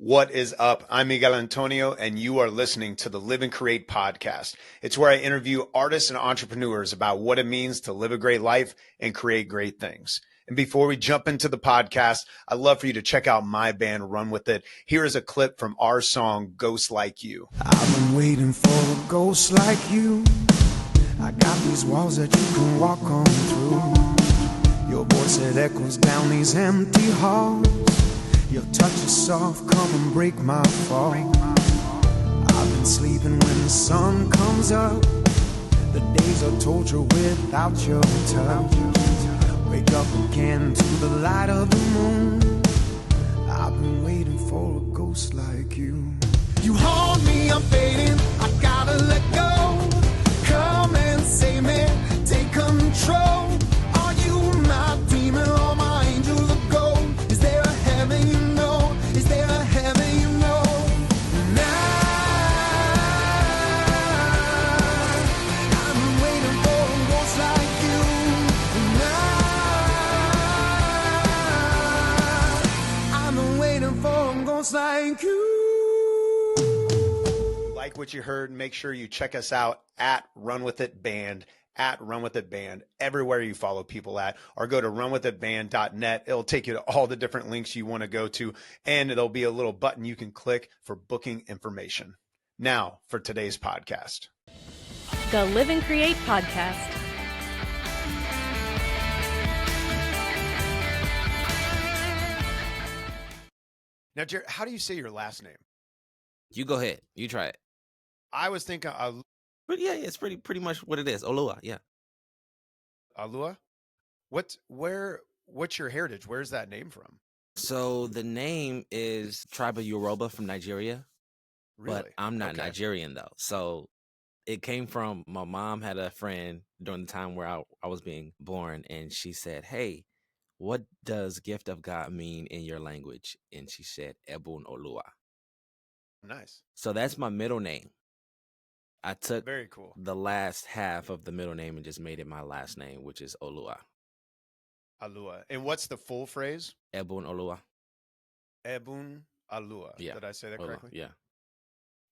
What is up? I'm Miguel Antonio, and you are listening to the Live and Create podcast. It's where I interview artists and entrepreneurs about what it means to live a great life and create great things. And before we jump into the podcast, I'd love for you to check out my band, Run With It. Here is a clip from our song, Ghost Like You. I've been waiting for a ghost like you. I got these walls that you can walk on through. Your voice, it echoes down these empty halls. Your touch is soft, come and break my fall. I've been sleeping when the sun comes up. The days are torture without your touch. Wake up again to the light of the moon. I've been waiting for a ghost like you. You haunt me, I'm fading, I gotta let go. Come and save me, take control. Are you my demon or my angel of gold? Is there a heaven you know? Is there a heaven you know? I've been waiting for a ghost like you. I've been waiting for a ghost like you. Like what you heard, make sure you check us out at Run With It Band, at Run With It Band, everywhere you follow people at, or go to runwithitband.net. It'll take you to all the different links you want to go to, and there'll be a little button you can click for booking information. Now for today's podcast. The Live and Create podcast. Now, Jared, how do you say your last name? You go ahead. You try it. I was thinking But yeah, it's pretty much what it is. Oluwa, yeah. Oluwa. What's your heritage? Where's that name from? So the name is tribe of Yoruba from Nigeria, Really? but I'm not Okay. Nigerian though. So it came from my mom had a friend during the time where I was being born, and she said, "Hey, what does gift of God mean in your language?" And she said, "Ebun Oluwa." Nice. So that's my middle name. I took Very cool. the last half of the middle name and just made it my last name, which is Oluwa. Alua. And what's the full phrase? Ebun Oluwa. Ebun Alua. Yeah. Did I say that Oluwa, correctly? yeah.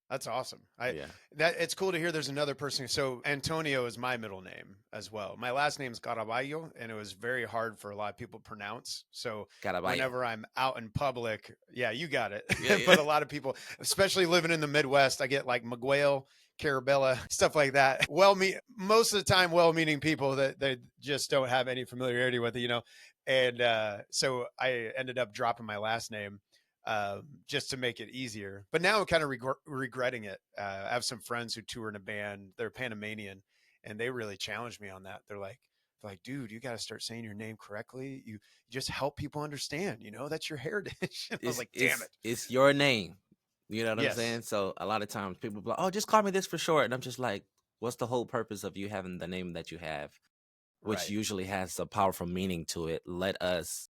That's awesome. Yeah. It's cool to hear there's another person. So Antonio is my middle name as well. My last name is Caraballo, and it was very hard for a lot of people to pronounce. So Caraballo. whenever I'm out in public, yeah, you got it. Yeah, yeah. But a lot of people, especially living in the Midwest, I get like Miguel, Carabella, stuff like that. Most of the time, well-meaning people that they just don't have any familiarity with it, And so I ended up dropping my last name just to make it easier. But now I'm kind of regretting it. I have some friends who tour in a band. They're Panamanian, and they really challenged me on that. They're like, dude, you got to start saying your name correctly. You just help people understand, that's your heritage. I was like, damn it. It's your name. You know what Yes. I'm saying? So a lot of times people be like, "Oh, just call me this for short." And I'm just like, what's the whole purpose of you having the name that you have, which Right. usually has a powerful meaning to it? Let us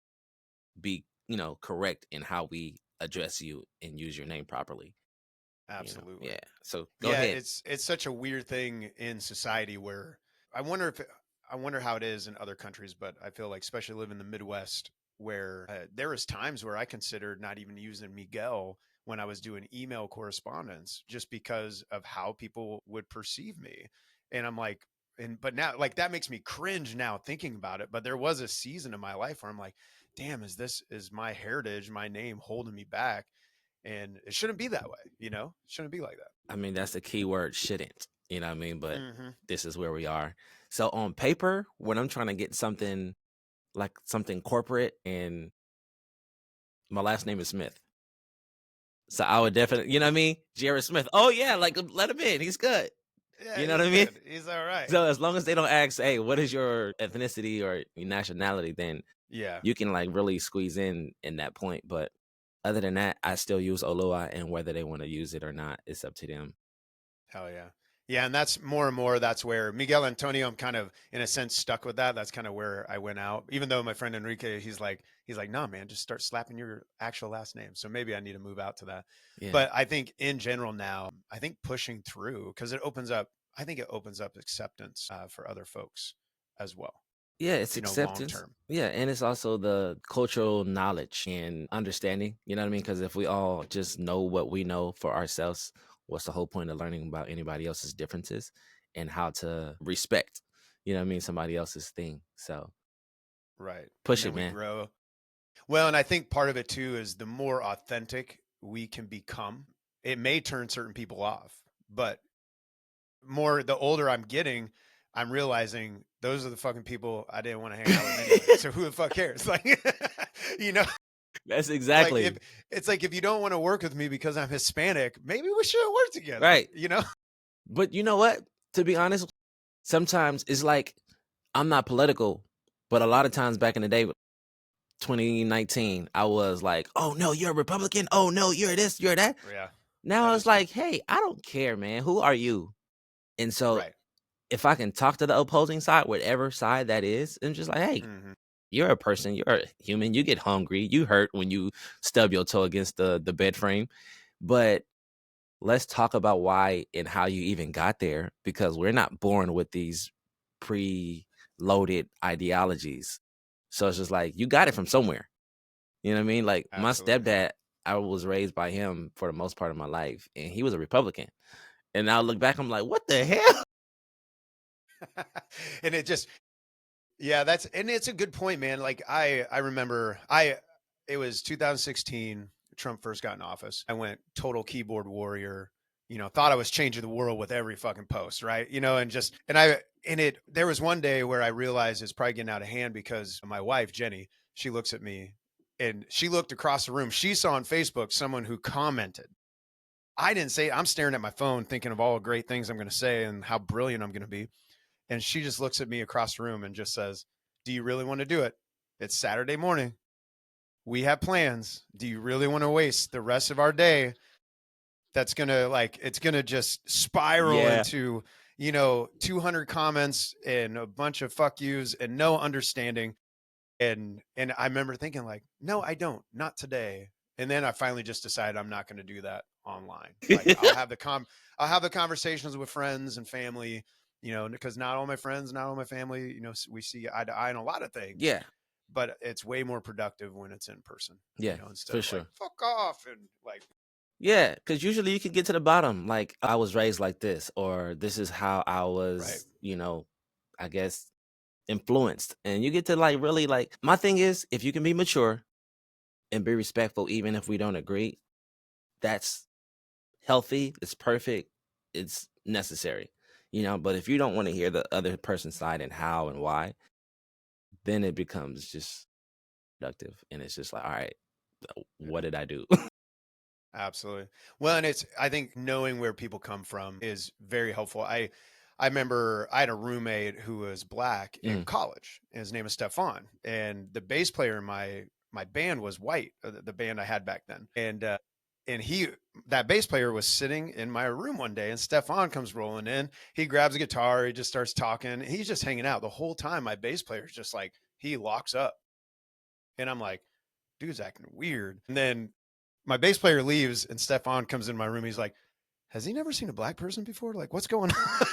be, correct in how we address you and use your name properly. Absolutely. Yeah. So go ahead. It's such a weird thing in society where I wonder how it is in other countries, but I feel like especially living in the Midwest where there was times where I considered not even using Miguel when I was doing email correspondence just because of how people would perceive me. And I'm like, but now like that makes me cringe now thinking about it. But there was a season in my life where I'm like, damn, is my heritage, my name holding me back? And it shouldn't be that way, It shouldn't be like that. I mean, that's the key word, shouldn't. You know what I mean? But Mm-hmm. this is where we are. So on paper, when I'm trying to get something like something corporate, and my last name is Smith. So I would definitely, you know what I mean? Jared Smith. Oh yeah, like let him in. He's good. Yeah, You know what I mean? good. He's all right. So as long as they don't ask, hey, what is your ethnicity or your nationality, then Yeah. you can like really squeeze in that point. But other than that, I still use Oluwa, and whether they want to use it or not, it's up to them. Hell yeah. Yeah, and that's more and more, that's where Miguel Antonio, I'm kind of, in a sense, stuck with that. That's kind of where I went out. Even though my friend Enrique, he's like, nah, man, just start slapping your actual last name. So maybe I need to move out to that. Yeah. But I think in general now, I think pushing through, because it opens up acceptance for other folks as well. Yeah, it's long acceptance. term. Yeah, and it's also the cultural knowledge and understanding. You know what I mean? Because if we all just know what we know for ourselves, what's the whole point of learning about anybody else's differences and how to respect, you know what I mean, somebody else's thing. So Right. And push then it, we man. grow. Well, and I think part of it too is the more authentic we can become, it may turn certain people off, but the older I'm getting, I'm realizing those are the fucking people I didn't want to hang out with anyway. So who the fuck cares? Like, you know, That's like if exactly it's like if you don't want to work with me because I'm Hispanic, maybe we should work together. right. You know? But you know what? To be honest, sometimes it's like I'm not political, but a lot of times back in the day, 2019, I was like, oh no, you're a Republican. Oh no, you're this, you're that. Yeah, Now that it's is true. like, hey, I don't care, man. Who are you? And so Right. if I can talk to the opposing side, whatever side that is, and just like, hey, Hmm. you're a person, you're a human, you get hungry, you hurt when you stub your toe against the bed frame. But let's talk about why and how you even got there, because we're not born with these pre-loaded ideologies. So it's just like you got it from somewhere. You know what I mean? Like my Absolutely. stepdad, I was raised by him for the most part of my life, and he was a Republican. And now I look back, I'm like, what the hell? And it just, yeah, and it's a good point, man. Like I remember it was 2016, Trump first got in office. I went total keyboard warrior, thought I was changing the world with every fucking post, right? There was one day where I realized it's probably getting out of hand because my wife, Jenny, she looks at me and she looked across the room. She saw on Facebook someone who commented. I didn't say it. I'm staring at my phone thinking of all the great things I'm going to say and how brilliant I'm going to be. And she just looks at me across the room and just says, "Do you really want to do it? It's Saturday morning. We have plans. Do you really want to waste the rest of our day? That's going to it's going to just spiral Yeah. into, 200 comments and a bunch of fuck yous and no understanding." And I remember thinking like, no, I don't, not today. And then I finally just decided I'm not going to do that online. Like I'll have the conversations with friends and family, because not all my friends, not all my family, we see eye to eye on a lot of things, Yeah. but it's way more productive when it's in person, Yeah, instead for of like, sure. fuck off. And like, Yeah, because usually you can get to the bottom. Like, I was raised like this, or this is how I right. was, I guess influenced. And you get to like really like, my thing is, if you can be mature and be respectful, even if we don't agree, that's healthy, it's perfect, it's necessary, But if you don't want to hear the other person's side and how and why, then it becomes just productive. And it's just like, all right, what did I do? Absolutely. Well, and I think knowing where people come from is very helpful. I remember I had a roommate who was black in Mm, college, and his name was Stefan. And the bass player in my band was white, the band I had back then. And that bass player was sitting in my room one day, and Stefan comes rolling in. He grabs a guitar, he just starts talking. He's just hanging out the whole time. My bass player is just like, he locks up. And I'm like, dude's acting weird. And then my bass player leaves and Stefan comes in my room. He's like, has he never seen a black person before? Like, what's going on?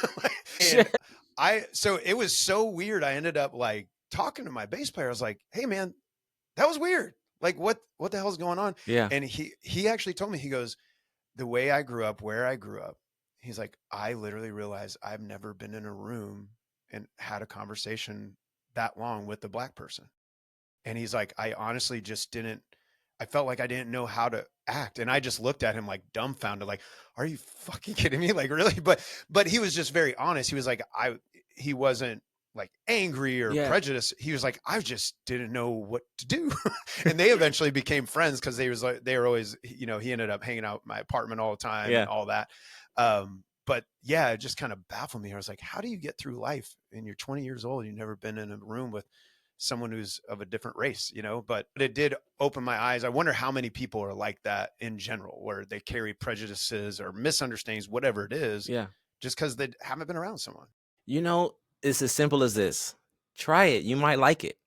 And shit. so it was so weird. I ended up like talking to my bass player. I was like, hey man, that was weird. Like, what the hell's going on? Yeah. And he actually told me, he goes, the way I grew up, where I grew up, he's like, I literally realized I've never been in a room and had a conversation that long with the black person. And he's like, I honestly just didn't, I felt like I didn't know how to act. And I just looked at him like dumbfounded, like, are you fucking kidding me? Like, really? But he was just very honest. He was like, he wasn't like angry or Yeah. prejudiced. He was like, I just didn't know what to do. And they eventually became friends because they were always, he ended up hanging out in my apartment all the time Yeah. and all that. But yeah, it just kind of baffled me. I was like, how do you get through life and you're 20 years old? You've never been in a room with someone who's of a different race, but it did open my eyes. I wonder how many people are like that in general, where they carry prejudices or misunderstandings, whatever it is, Yeah. just because they haven't been around someone. It's as simple as this. Try it. You might like it.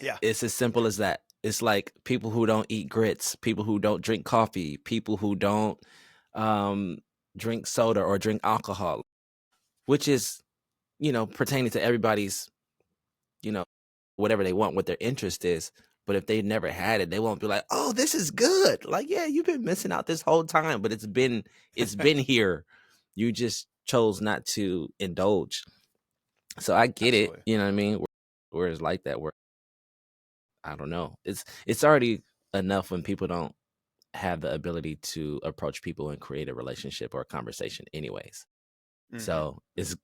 Yeah. It's as simple as that. It's like people who don't eat grits, people who don't drink coffee, people who don't um, drink soda or drink alcohol, which is, pertaining to everybody's you know, whatever they want, what their interest is. But if they never had it, they won't be like, "Oh, this is good." Like, yeah, you've been missing out this whole time, but it's been here. You just chose not to indulge. So I get it. Absolutely. You know what I mean? Where it's like that, where I don't know. It's already enough when people don't have the ability to approach people and create a relationship or a conversation, anyways. Hmm. So it's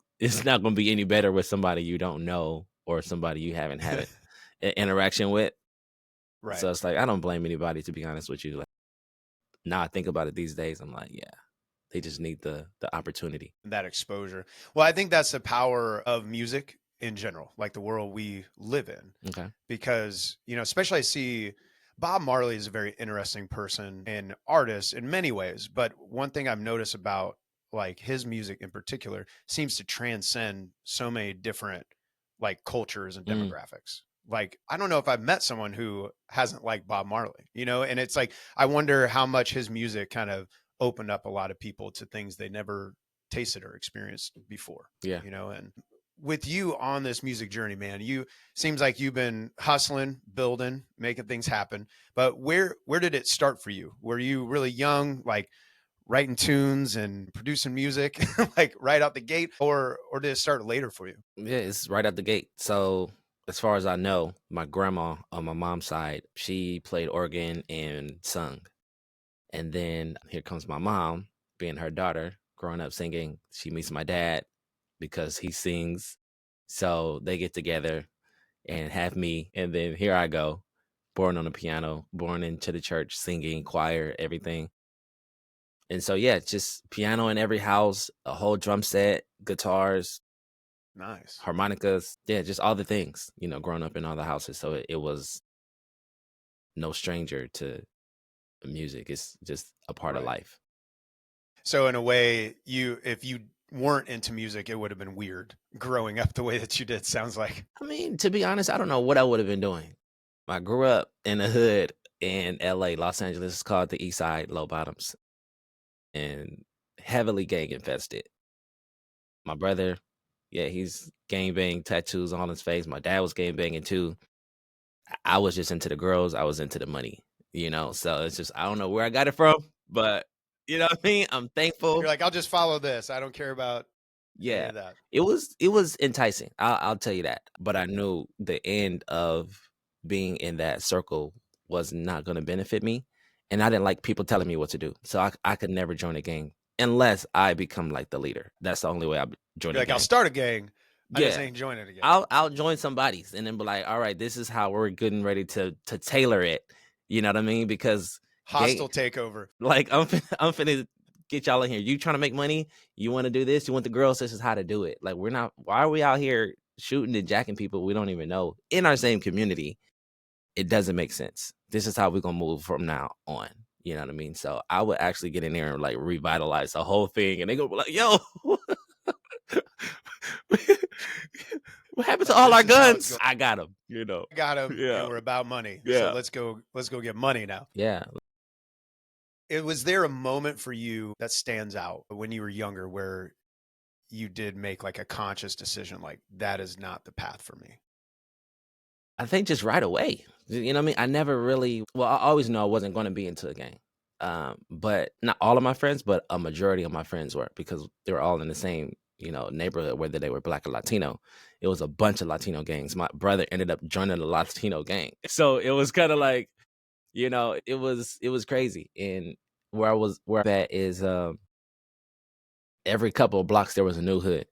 not going to be any better with somebody you don't know or somebody you haven't had an interaction with. Right. So it's like I don't blame anybody, to be honest with you. Like, now I think about it these days, I'm like, yeah, they just need the opportunity. That exposure. Well, I think that's the power of music in general, like the world we live in, Okay. because, especially I see Bob Marley is a very interesting person and artist in many ways. But one thing I've noticed about like his music in particular seems to transcend so many different like cultures and Mm, demographics. Like, I don't know if I've met someone who hasn't liked Bob Marley, and it's like, I wonder how much his music kind of opened up a lot of people to things they never tasted or experienced before, yeah. and with you on this music journey, man, you seems like you've been hustling, building, making things happen. But where did it start for you? Were you really young, like writing tunes and producing music, like right out the gate, or did it start later for you? Yeah, it's right out the gate. So as far as I know, my grandma on my mom's side, she played organ and sung. And then here comes my mom, being her daughter, growing up singing. She meets my dad because he sings. So they get together and have me. And then here I go, born on the piano, born into the church, singing, choir, everything. And so, yeah, just piano in every house, a whole drum set, guitars, Nice. harmonicas. Yeah, just all the things, growing up in all the houses. So it was no stranger to music. It's just a part of Right. life. So in a way, if you weren't into music, it would have been weird growing up the way that you did. Sounds like. I mean, to be honest, I don't know what I would have been doing. I grew up in the hood in LA, Los Angeles. It's called the East Side, Low Bottoms, and heavily gang infested. My brother, yeah, he's gang bang, tattoos on his face. My dad was gang banging too. I was just into the girls. I was into the money. So it's just, I don't know where I got it from, but you know what I mean? I'm You're thankful. like, I'll just follow this. I don't care about any Yeah, of that. it was enticing. I'll tell you that. But I knew the end of being in that circle was not going to benefit me, and I didn't like people telling me what to do. So I could never join a gang unless I become like the leader. That's the only way I join You're a like, I'll gang. start a gang. I just Yeah, ain't joining a gang. I'll join somebody's and then be like, all right, this is how we're getting ready to tailor it. You know what I mean? Because gang, Hostile takeover. like I'm finna get y'all in here. You trying to make money? You want to do this? You want the girls? This is how to do it. Like we're not. Why are we out here shooting and jacking people we don't even know in our same community? It doesn't make sense. This is how we're gonna move from now on. You know what I mean? So I would actually get in there and like revitalize the whole thing, and they go like, "Yo, what happened to Like, all this our is how it's guns? going. I got them." You know? I got him, and Yeah, we're about money. So yeah, let's go get money now. yeah. Was there a moment for you that stands out when you were younger where you did make like a conscious decision, like that is not the path for me? I think just right away. You know what I mean? I never really, well, I always knew I wasn't going to be into a gang. But not all of my friends, but a majority of my friends were because they were all in the same, neighborhood, whether they were black or Latino. It was a bunch of Latino gangs. My brother ended up joining a Latino gang. So it was kind of like, it was crazy. And where I'm at is every couple of blocks there was a new hood.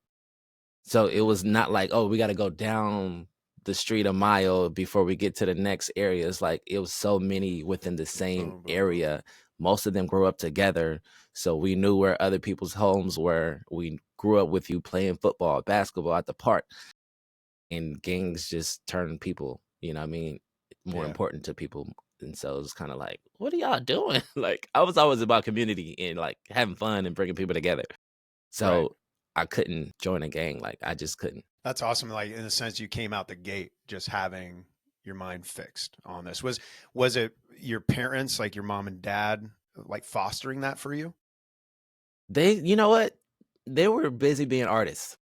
So it was not like, oh, we got to go down the street a mile before we get to the next area. It's like it was so many within the same Boom, boom, boom. area. Most of them grew up together. So we knew where other people's homes were. We grew up with you playing football, basketball at the park. And gangs just turn people, you know what I mean, more Yeah. important to people. And so it was kind of like, what are y'all doing? Like I was always about community and like having fun and bringing people together. Right. So I couldn't join a gang. Like I just couldn't. That's awesome. Like in a sense, you came out the gate just having your mind fixed on this. Was it your parents, like your mom and dad, like fostering that for you? You know what? They were busy being artists.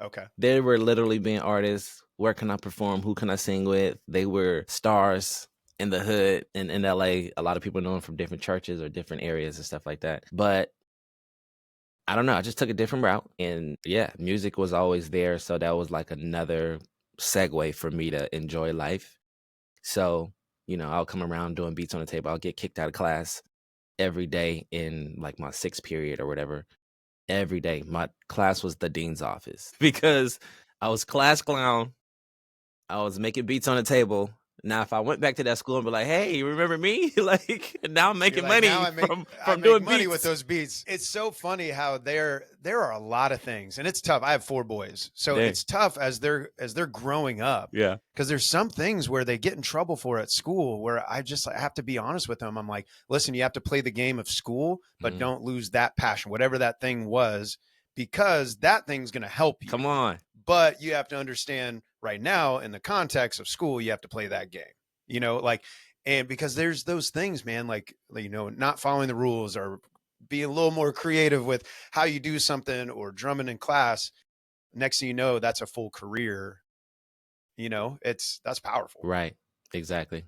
Okay. They were literally being artists. Where can I perform? Who can I sing with? They were stars in the hood in LA. A lot of people know them from different churches or different areas and stuff like that. But I don't know. I just took a different route. And yeah, music was always there. So that was like another segue for me to enjoy life. So, I'll come around doing beats on the table. I'll get kicked out of class every day in like my 6th period or whatever. Every day. My class was the dean's office because I was class clown. I was making beats on the table. Now, if I went back to that school and be like, "Hey, you remember me?" Like now I'm making You're like, money now from I make doing money beats with those beats. It's so funny how there are a lot of things, and it's tough. I have 4 boys, so Dang. it's tough as they're growing up. Yeah. Because there's some things where they get in trouble for at school where I have to be honest with them. I'm like, listen, you have to play the game of school, but Mhm. don't lose that passion, whatever that thing was, because that thing's going to help you. Come on. But you have to understand right now in the context of school, you have to play that game, and because there's those things, man, like, not following the rules or being a little more creative with how you do something or drumming in class. Next thing you know, that's a full career. That's powerful. Right. Exactly.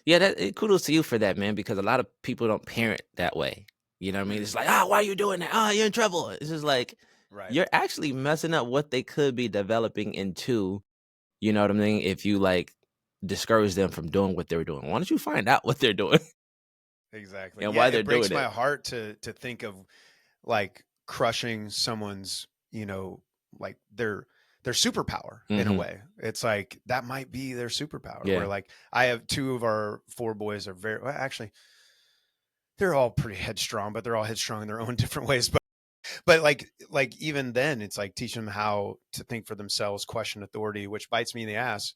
Yeah, kudos to you for that, man, because a lot of people don't parent that way. You know what I mean? It's like, why are you doing that? You're in trouble. It's just like, Right. you're actually messing up what they could be developing into, you know what I mean? If you like discourage them from doing what they're doing, why don't you find out what they're doing Exactly. and Yeah, why they're it breaks doing my it? heart to think of like crushing someone's, like their superpower in a Mhm. way. It's like that might be their superpower. Yeah. Where like I have 2 of our 4 boys are well, actually they're all pretty headstrong, but they're all headstrong in their own different ways. But like even then, it's like teaching them how to think for themselves, question authority, which bites me in the ass,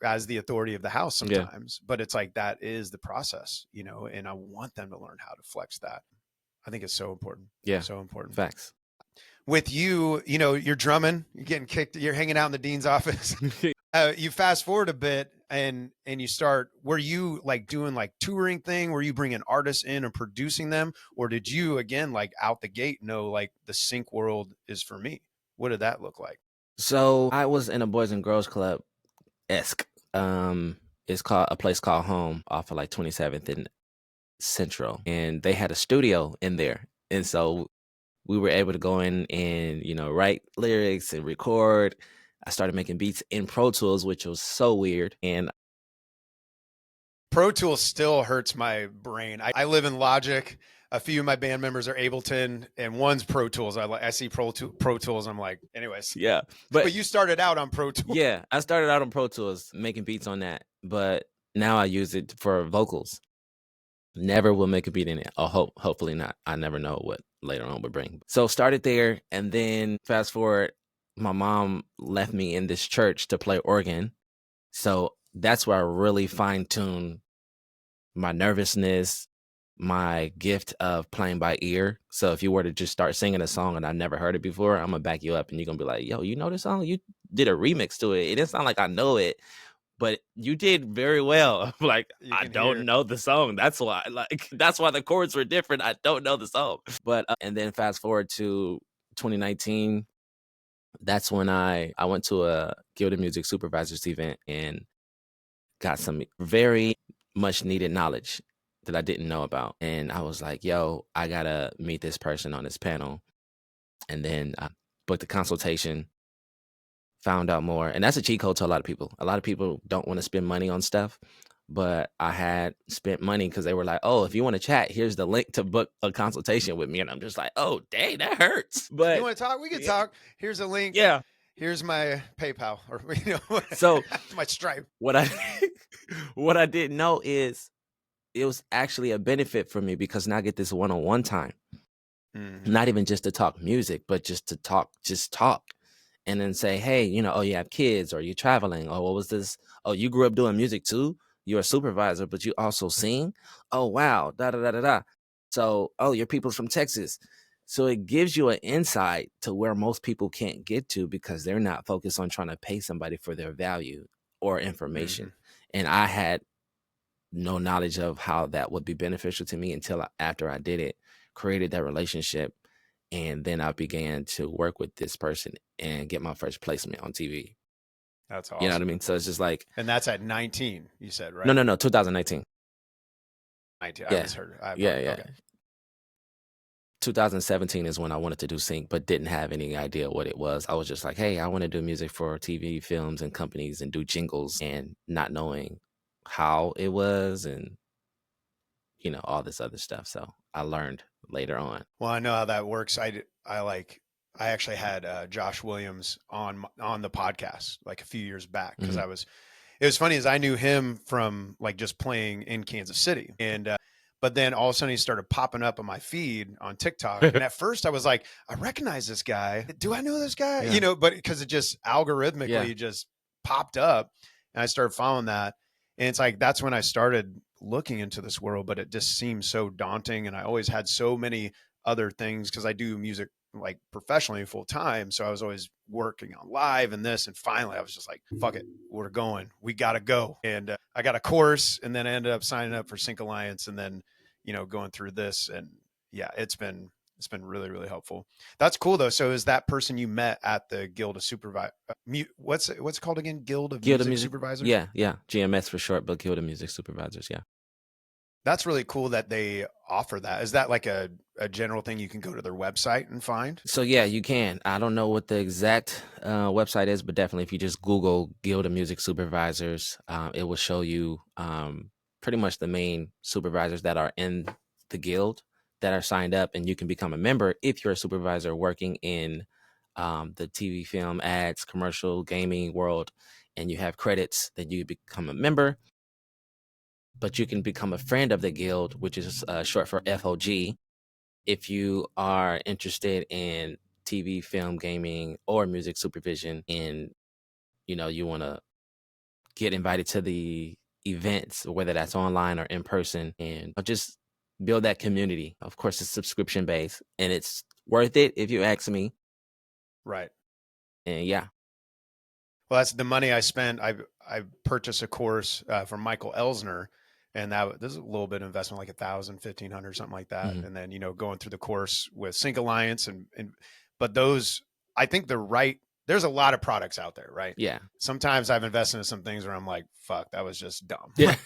as the authority of the house Yeah. sometimes. But it's like that is the process, and I want them to learn how to flex that. I think it's so important. Yeah. So important. Facts. With you, you're drumming, you're getting kicked, you're hanging out in the dean's office. You fast forward a bit and you start, were you like doing like touring thing? Were you bringing artists in and producing them? Or did you, again, like out the gate know like the sync world is for me? What did that look like? So I was in a Boys and Girls Club esque. It's called a place called Home off of like 27th and Central. And they had a studio in there. And so we were able to go in and, write lyrics and record. I started making beats in Pro Tools, which was so weird. And Pro Tools still hurts my brain. I live in Logic. A few of my band members are Ableton, and one's Pro Tools. I see Pro Tools. I'm like, anyways. yeah, but you started out on Pro Tools. Yeah, I started out on Pro Tools making beats on that, but now I use it for vocals. Never will make a beat in it. Hopefully not. I never know what later on would bring. So started there, and then fast forward, my mom left me in this church to play organ. So that's where I really fine-tuned my nervousness, my gift of playing by ear. So if you were to just start singing a song and I've never heard it before, I'm gonna back you up and you're gonna be like, yo, you know this song? You did a remix to it. It didn't sound like I know it, but you did very well. Like, I don't know the song. That's why. That's why the chords were different. I don't know the song. But and then fast forward to 2019. That's when I went to a Guild of Music Supervisors event and got some very much needed knowledge that I didn't know about. And I was like, yo, I gotta meet this person on this panel. And then I booked a consultation, found out more. And that's a cheat code to a lot of people. A lot of people don't want to spend money on stuff. But I had spent money because they were like, oh, if you want to chat, here's the link to book a consultation with me. And I'm just like, oh, dang, that hurts. But you want to talk? We can talk. Here's a link. Yeah. Here's my PayPal or so my Stripe. What I didn't know is it was actually a benefit for me because now I get this one-on-one time. Mm-hmm. Not even just to talk music, but just to talk. And then say, hey, oh, you have kids or you're traveling. Oh, what was this? Oh, you grew up doing music too? You're a supervisor, but you also sing? Oh, wow. Da-da-da-da-da. So, oh, your people's from Texas. So it gives you an insight to where most people can't get to because they're not focused on trying to pay somebody for their value or information. Mm-hmm. And I had no knowledge of how that would be beneficial to me until after I did it, created that relationship. And then I began to work with this person and get my first placement on TV. That's You know what I awesome. mean? So it's just like, And that's at 19, you said, right? no, 2019. 19. I Yeah. misheard. Yeah. Okay. 2017 is when I wanted to do sync, but didn't have any idea what it was. I was just like, hey, I want to do music for TV, films, and companies and do jingles, and not knowing how it was and, you know, all this other stuff. So I learned later on. Well, I know how that works. I actually had Josh Williams on the podcast like a few years back because Mhm. it was funny as I knew him from like just playing in Kansas City. And, but then all of a sudden he started popping up on my feed on TikTok. And at first I was like, I recognize this guy. Do I know this guy? Yeah. You know, but because it just algorithmically just popped up and I started following that. And it's like, that's when I started looking into this world, but it just seemed so daunting. And I always had so many other things because I do music like professionally full time. So I was always working on live and this. And finally I was just like, fuck it, we're going, we got to go. And I got a course and then I ended up signing up for Sync Alliance and then, you know, going through this. And yeah, it's been really, really helpful. That's cool though. So is that person you met at the Guild of Supervisors? What's it called again? Guild of Music Supervisors? Yeah. GMS for short, but Guild of Music Supervisors. Yeah. That's really cool that they offer that. Is that like a general thing you can go to their website and find? So yeah, you can. I don't know what the exact website is, but definitely if you just Google Guild of Music Supervisors, it will show you pretty much the main supervisors that are in the guild that are signed up, and you can become a member if you're a supervisor working in the TV, film, ads, commercial, gaming world, and you have credits, then you become a member. But you can become a friend of the guild, which is short for FOG, if you are interested in TV, film, gaming, or music supervision, and you know you want to get invited to the events, whether that's online or in person, and just build that community. Of course, it's subscription based, and it's worth it if you ask me. Right. And yeah. Well, that's the money I spent. I purchased a course from Michael Elsner, and this is a little bit of investment, like 1,000, 1,500, something like that. Mhm. And then, you know, going through the course with Sync Alliance but those, I think there's a lot of products out there, right? Yeah. Sometimes I've invested in some things where I'm like, fuck, that was just dumb. Yeah.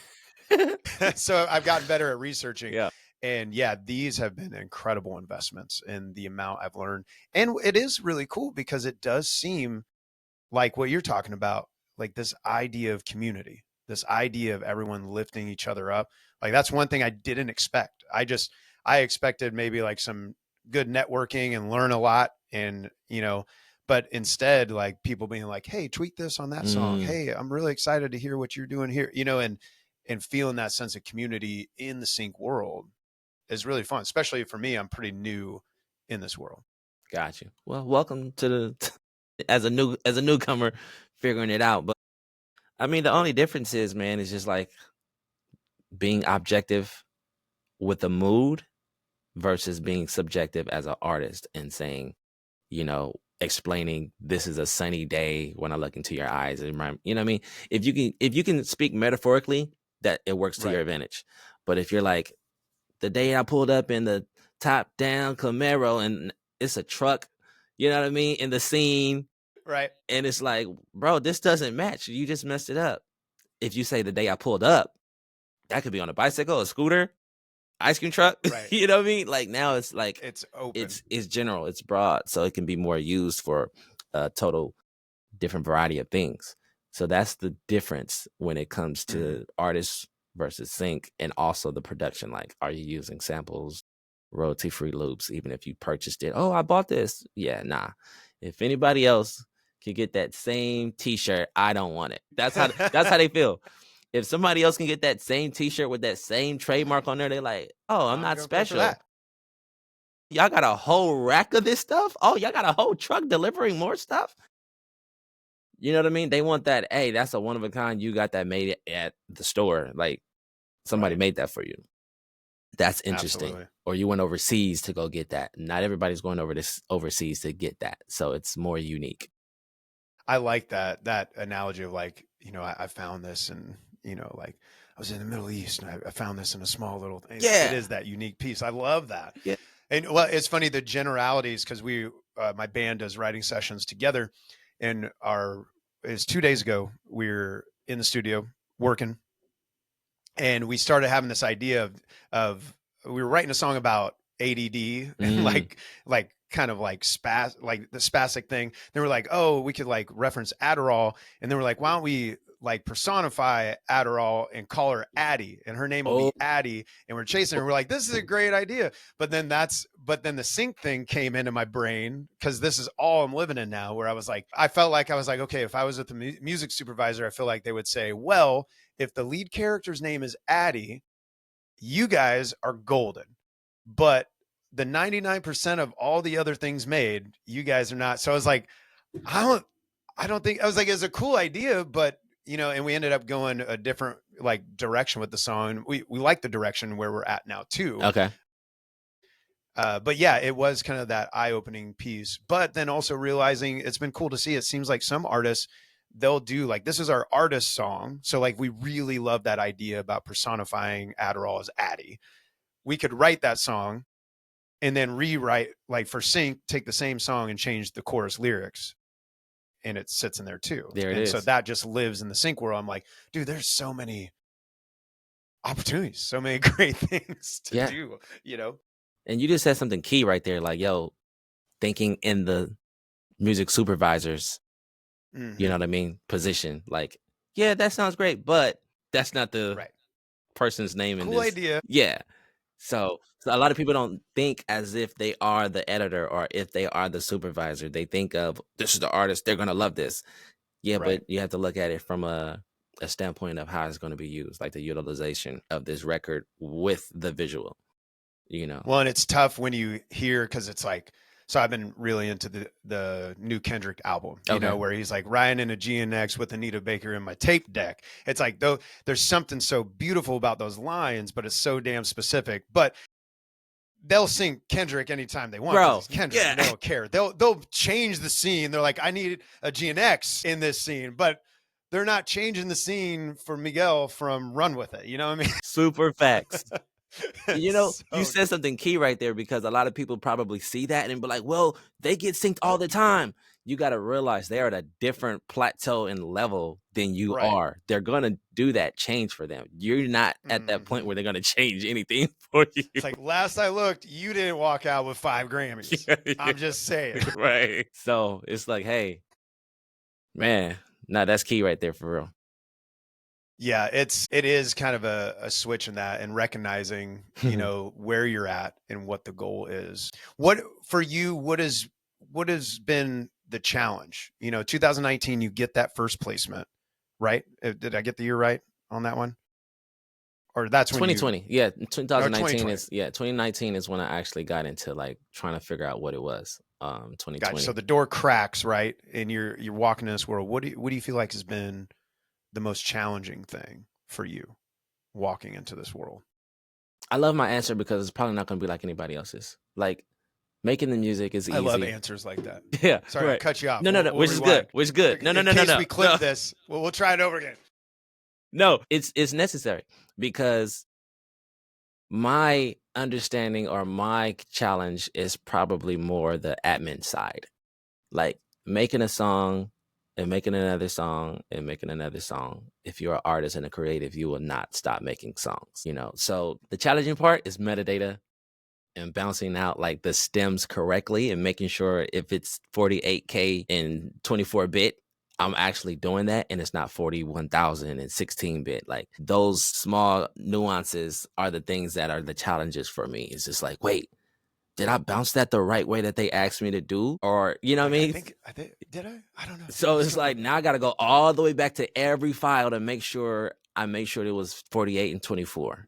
So I've gotten better at researching. Yeah. And yeah, these have been incredible investments in the amount I've learned. And it is really cool because it does seem like what you're talking about, like this idea of community, this idea of everyone lifting each other up. Like that's one thing I didn't expect. I expected maybe like some good networking and learn a lot and, you know, but instead like people being like, hey, tweet this on that song. Hey, I'm really excited to hear what you're doing here, you know, and feeling that sense of community in the sync world is really fun, especially for me. I'm pretty new in this world. Got you. Well, welcome to the as a newcomer figuring it out. But I mean, the only difference is, man, is just like being objective with a mood versus being subjective as an artist and saying, you know, explaining this is a sunny day when I look into your eyes. And you know what I mean? If you can speak metaphorically, that it works to your advantage. But if you're like, the day I pulled up in the top down Camaro and it's a truck, you know what I mean, in the scene. Right. And it's like, bro, this doesn't match. You just messed it up. If you say the day I pulled up, that could be on a bicycle, a scooter, ice cream truck. Right. You know what I mean? Like now it's like it's open. It's general, it's broad. So it can be more used for a total different variety of things. So that's the difference when it comes to artists versus sync, and also the production. Like, are you using samples, royalty-free loops, even if you purchased it? Oh, I bought this. Yeah, nah. If anybody else can get that same T-shirt, I don't want it. That's how they feel. If somebody else can get that same T-shirt with that same trademark on there, they're like, oh, I'm not special. Y'all got a whole rack of this stuff? Oh, y'all got a whole truck delivering more stuff? You know what I mean? They want that, hey, that's a one of a kind. You got that made at the store. Like, somebody made that for you. That's interesting. Absolutely. Or you went overseas to go get that. Not everybody's going overseas to get that. So it's more unique. I like that analogy of like, you know, I found this and, you know, like I was in the Middle East and I found this in a small little thing. Yeah. It is that unique piece. I love that. Yeah. And well, it's funny, the generalities, because my band does writing sessions together, and it's 2 days ago, we were in the studio working, and we started having this idea of we were writing a song about ADD and like kind of like like the spastic thing. They were like, oh, we could like reference Adderall, and they were like, why don't we like personify Adderall and call her Addie, and her name will be Addie, and we're chasing her. We're like, this is a great idea. But then the sync thing came into my brain, because this is all I'm living in now, where I felt like, okay, if I was with the music supervisor, I feel like they would say, well, if the lead character's name is Addie, you guys are golden. But the 99% of all the other things made, you guys are not. So I was like, I don't think, I was like, it's a cool idea, but and we ended up going a different like direction with the song. We like the direction where we're at now too. Okay. But yeah, it was kind of that eye-opening piece, but then also realizing it's been cool to see. It seems like some artists, they'll do like, this is our artist song. So like, we really love that idea about personifying Adderall as Addie. We could write that song and then rewrite, like for sync, take the same song and change the chorus lyrics, and it sits in there too. There it is. So that just lives in the sync world. I'm like, dude, there's so many opportunities, so many great things to do, And you just said something key right there. Like, yo, thinking in the music supervisor's, you know what I mean, position. Like, yeah, that sounds great, but that's not the person's name in this. Cool idea. Yeah. So a lot of people don't think as if they are the editor or if they are the supervisor. They think of, this is the artist, they're going to love this. Yeah, but you have to look at it from a standpoint of how it's going to be used, like the utilization of this record with the visual, Well, and it's tough when you hear, because it's like, so I've been really into the new Kendrick album, where he's like riding in a GNX with Anita Baker in my tape deck. It's like, though, there's something so beautiful about those lines, but it's so damn specific. But they'll sing Kendrick anytime they want. Bro, Kendrick, they don't care. They'll change the scene. They're like, I need a GNX in this scene, but they're not changing the scene for Miguel from Run With It. You know what I mean? Super facts. You said something key right there, because a lot of people probably see that and be like, well, they get synced all the time. You got to realize they're at a different plateau and level than you are. They're going to do that change for them. You're not at that point where they're going to change anything for you. It's like, last I looked, you didn't walk out with 5 Grammys. I'm just saying. Right. So it's like, hey, man, that's key right there for real. Yeah, it is kind of a switch in that, and recognizing, where you're at and what the goal is. What for you, what has been the challenge? 2019, you get that first placement, right? Did I get the year right on that one? Or that's when 2020. 2019 is 2019 is when I actually got into like trying to figure out what it was. 2020. Gotcha. So the door cracks, right? And you're walking in this world. What do you feel like has been the most challenging thing for you walking into this world? I love my answer because it's probably not going to be like anybody else's. Like, making the music is easy. I love answers like that. Yeah. Sorry, I cut you off. No, which is good. No. In case we clip this, we'll try it over again. No, it's necessary, because my understanding or my challenge is probably more the admin side. Like, making a song and making another song and making another song. If you're an artist and a creative, you will not stop making songs, So the challenging part is metadata and bouncing out like the stems correctly and making sure if it's 48K and 24-bit, I'm actually doing that and it's not 41,000 and 16-bit. Like, those small nuances are the things that are the challenges for me. It's just like, wait, did I bounce that the right way that they asked me to do? Or, you know what I mean? I think, did I? I don't know. So it's like, now I got to go all the way back to every file to make sure it was 48 and 24.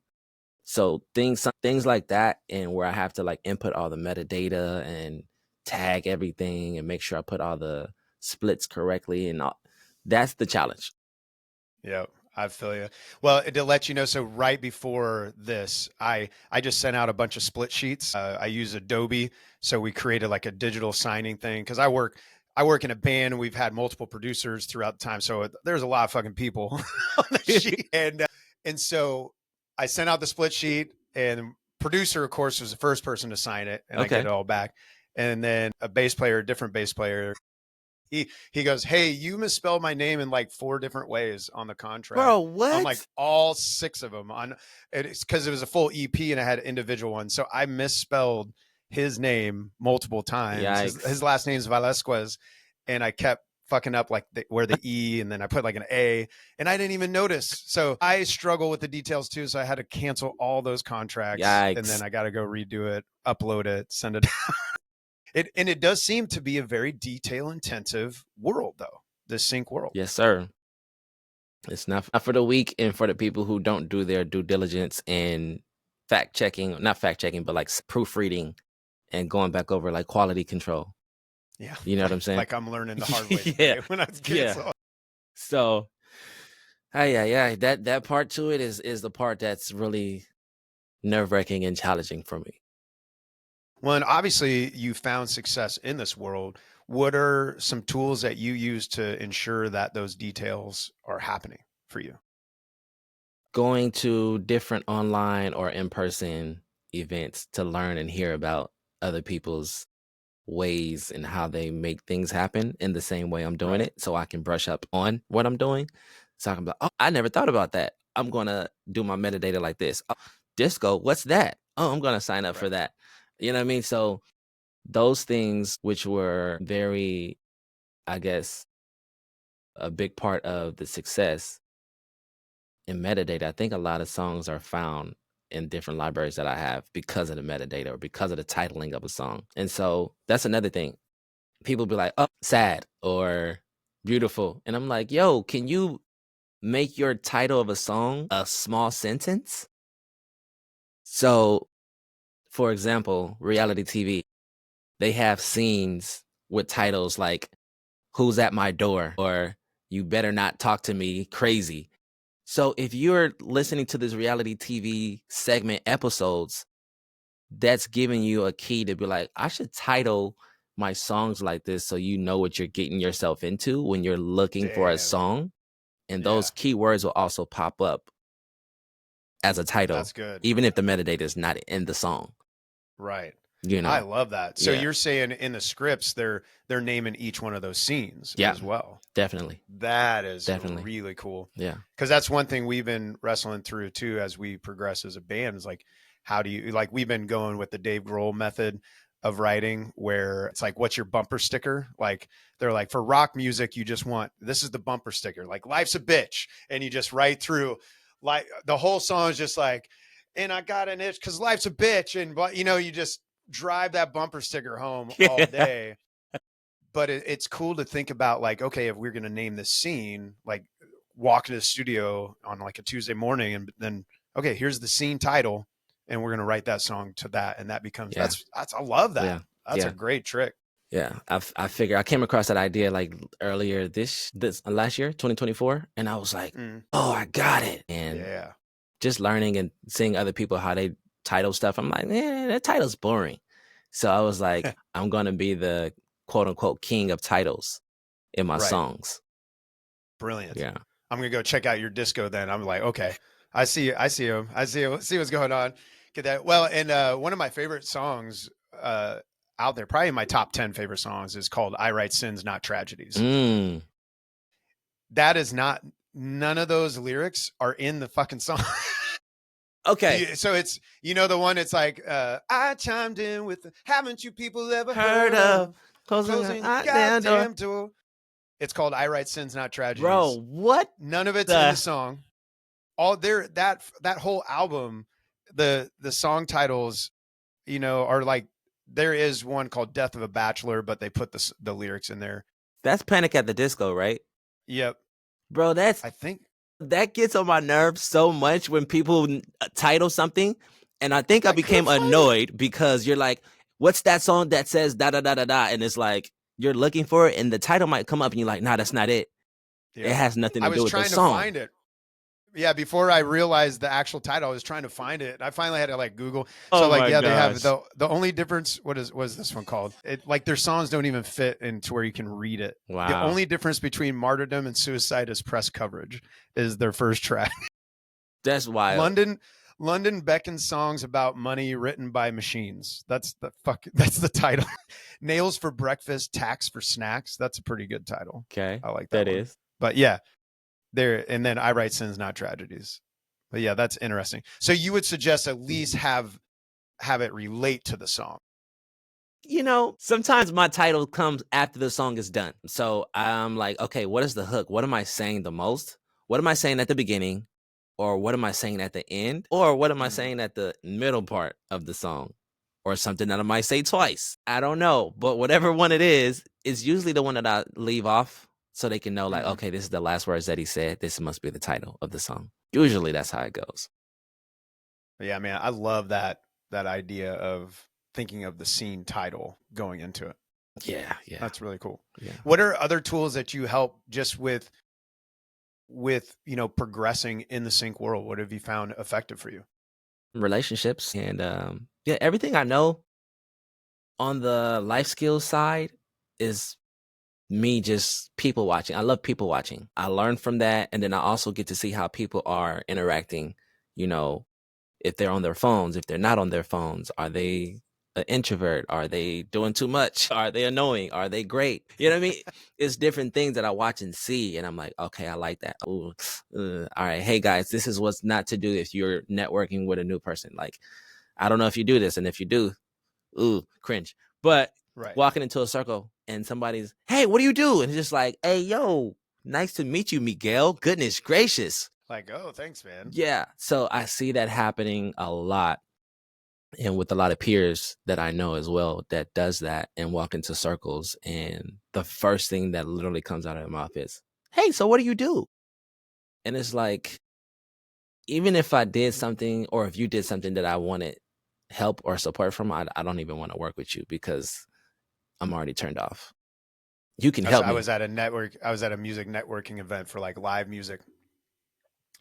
So things like that, and where I have to like input all the metadata and tag everything and make sure I put all the splits correctly and all. That's the challenge. Yeah. I feel you. Well, to let you know, so right before this, I just sent out a bunch of split sheets. I use Adobe, so we created like a digital signing thing, because I work in a band and we've had multiple producers throughout the time, so there's a lot of fucking people on the sheet, and so I sent out the split sheet and producer, of course, was the first person to sign it, and I Okay. get it all back. And then a bass player, a different bass player, he goes, "Hey, you misspelled my name in like 4 different ways on the contract." Bro, I'm like, what? all 6 of them on it's because it was a full EP and I had individual ones. So I misspelled his name multiple times. Yikes. His last name is Velasquez, and I kept fucking up like where the E, and then I put like an A, and I didn't even notice. So I struggle with the details too. So I had to cancel all those contracts, and Yikes. then I got to go redo it, upload it, send it. It does seem to be a very detail intensive world, though, the sync world. Yes, sir. It's not for the weak and for the people who don't do their due diligence and not fact checking, but like proofreading and going back over like quality control. Yeah. You know what I'm saying? Like I'm learning the hard way Yeah. when I was kids. Yeah. So, yeah. That part to it is the part that's really nerve-wracking and challenging for me. Well, and obviously you found success in this world. What are some tools that you use to ensure that those details are happening for you? Going to different online or in-person events to learn and hear about other people's ways and how they make things happen in the same way I'm doing Right. it, so I can brush up on what I'm doing. So I can be like, oh, I never thought about that. I'm going to do my metadata like this. Oh, disco, what's that? Oh, I'm going to sign up for that. You know what I mean? So those things, which were very, I guess, a big part of the success in metadata, I think a lot of songs are found in different libraries that I have because of the metadata or because of the titling of a song. And so that's another thing. People be like, oh, sad or beautiful. And I'm like, yo, can you make your title of a song a small sentence? So, for example, reality TV, they have scenes with titles like, Who's at My Door? Or You Better Not Talk to Me Crazy. So if you're listening to this reality TV segment episodes, that's giving you a key to be like, I should title my songs like this so you know what you're getting yourself into when you're looking for a song. And those keywords will also pop up as a title. That's good. Even if the metadata is not in the song. Right. You know. I love that. So you're saying in the scripts they're naming each one of those scenes as well. Definitely. That is really cool. Yeah. Because that's one thing we've been wrestling through too as we progress as a band is like, how do you, like, we've been going with the Dave Grohl method of writing where it's like, what's your bumper sticker? Like they're like, for rock music, you just want, this is the bumper sticker, like life's a bitch. And you just write through like the whole song is just like, and I got an itch because life's a bitch. And, you know, you just drive that bumper sticker home all day. But it's cool to think about like, okay, if we're going to name this scene, like walk into the studio on like a Tuesday morning and then, okay, here's the scene title and we're going to write that song to that. And that becomes, that's, I love that. That's a great trick. Yeah. I figure I came across that idea like earlier this last year, 2024. And I was like, oh, I got it. And just learning and seeing other people, how they title stuff. I'm like, that title's boring. So I was like, I'm going to be the quote unquote king of titles in my songs. Brilliant. Yeah. I'm going to go check out your disco then. I'm like, okay, I see him. See what's going on. Get that. Well, and one of my favorite songs out there, probably my top 10 favorite songs, is called I Write Sins, Not Tragedies. That is not, none of those lyrics are in the fucking song. Okay. So it's, you know, the one, it's like, I chimed in with, haven't you people ever heard of closing the goddamn door? It's called I Write Sins, Not Tragedies. Bro, what? None of it's in the song. All there, that whole album, the song titles, you know, are like, there is one called Death of a Bachelor, but they put the lyrics in there. That's Panic at the Disco, right? Yep. Bro, I think that gets on my nerves so much when people title something. And I think I became annoyed because you're like, what's that song that says da da da da da? And it's like, you're looking for it and the title might come up and you're like, nah, that's not it. Yeah. It has nothing to do with the song. I was trying to find it. Yeah, before I realized the actual title, I was trying to find it. I finally had to like Google. So like, yeah, they have the only difference. What is this one called? It like their songs don't even fit into where you can read it. Wow. The only difference between Martyrdom and Suicide is press coverage is their first track. That's wild. London beckons songs about money written by machines. That's the title. Nails for breakfast, tax for snacks. That's a pretty good title. Okay. I like that one. is. But yeah, there, and then I write sins, not tragedies. But yeah, that's interesting. So you would suggest at least have it relate to the song. You know, sometimes my title comes after the song is done. So I'm like, okay, what is the hook? What am I saying the most? What am I saying at the beginning? Or what am I saying at the end? Or what am I saying at the middle part of the song? Or something that I might say twice. I don't know. But whatever one it is usually the one that I leave off so they can know, like, okay, this is the last words that he said. This must be the title of the song. Usually that's how it goes. Yeah, man, I love that idea of thinking of the scene title going into it. Yeah. That's really cool. Yeah. What are other tools that you help just with progressing in the sync world? What have you found effective for you? Relationships and everything I know on the life skills side is me just people watching. I love people watching. I learn from that, and then I also get to see how people are interacting, if they're on their phones, if they're not on their phones. Are they an introvert? Are they doing too much? Are they annoying? Are they great? You know what I mean? It's different things that I watch and see, and I'm like, okay, I like that. Ooh, all right, hey guys, this is what's not to do if you're networking with a new person. Like, I don't know if you do this, and if you do, ooh, cringe. But walking into a circle and somebody's, hey, what do you do? And it's just like, hey, yo, nice to meet you, Miguel. Goodness gracious. Like, oh, thanks, man. Yeah. So I see that happening a lot. And with a lot of peers that I know as well that does that and walk into circles. And the first thing that literally comes out of their mouth is, hey, so what do you do? And it's like, even if I did something or if you did something that I wanted help or support from, I don't even want to work with you because I'm already turned off. You can help me. I was at a music networking event for like live music.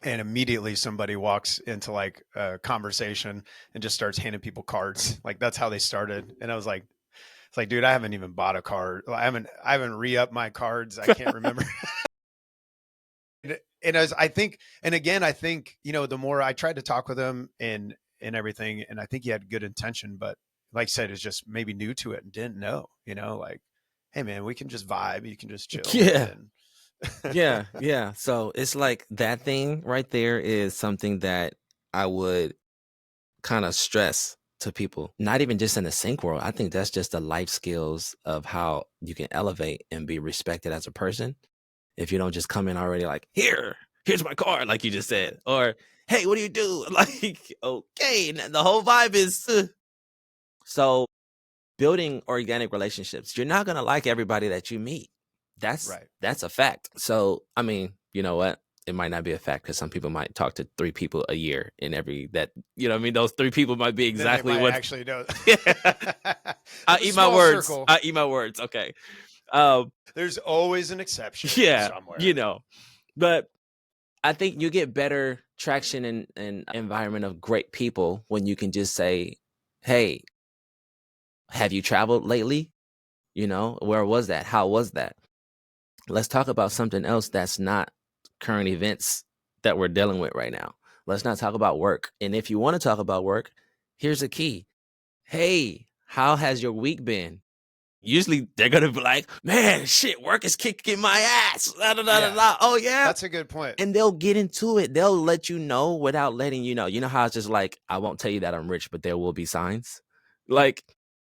And immediately somebody walks into like a conversation and just starts handing people cards. Like that's how they started. And I was like, it's like, dude, I haven't even bought a card. I haven't re-upped my cards. I can't remember. And I think, the more I tried to talk with him and everything, and I think he had good intention, but like I said, is just maybe new to it and didn't know, like, hey man, we can just vibe. You can just chill. Yeah. Yeah. So it's like that thing right there is something that I would kind of stress to people, not even just in the sync world. I think that's just the life skills of how you can elevate and be respected as a person. If you don't just come in already like, here's my card, like you just said, or, hey, what do you do? Like, okay. And the whole vibe is, So building organic relationships, you're not going to like everybody that you meet. That's a fact. So, I mean, you know what? It might not be a fact because some people might talk to 3 people a year in those 3 people might be exactly what actually know. I eat my words. Circle. I eat my words. Okay. There's always an exception. Yeah. Somewhere. But I think you get better traction in an environment of great people when you can just say, hey, have you traveled lately? Where was that? How was that? Let's talk about something else that's not current events that we're dealing with right now. Let's not talk about work. And if you want to talk about work, here's a key. Hey, how has your week been? Usually they're going to be like, man, shit, work is kicking my ass. Oh, yeah. That's a good point. And they'll get into it. They'll let you know without letting you know. You know how it's just like, I won't tell you that I'm rich, but there will be signs. Like,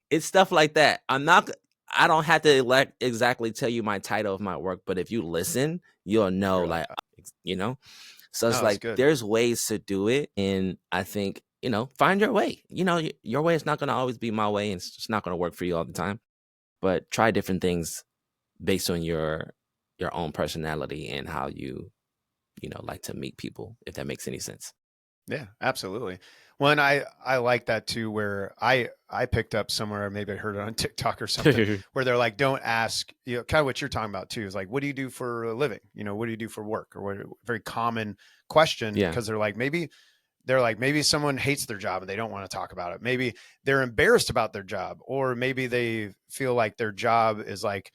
it's stuff like that. I don't have to exactly tell you my title of my work, but if you listen, you'll know, So it's like, there's ways to do it. And I think, find your way. Your way is not going to always be my way, and it's just not going to work for you all the time. But try different things based on your own personality and how you like to meet people, if that makes any sense. Yeah, absolutely. Well, and I like that too, where I picked up somewhere, maybe I heard it on TikTok or something, where they're like, don't ask, kind of what you're talking about too, is like, what do you do for a living? What do you do for work? Or what, very common question, because they're like, maybe someone hates their job and they don't want to talk about it. Maybe they're embarrassed about their job, or maybe they feel like their job is like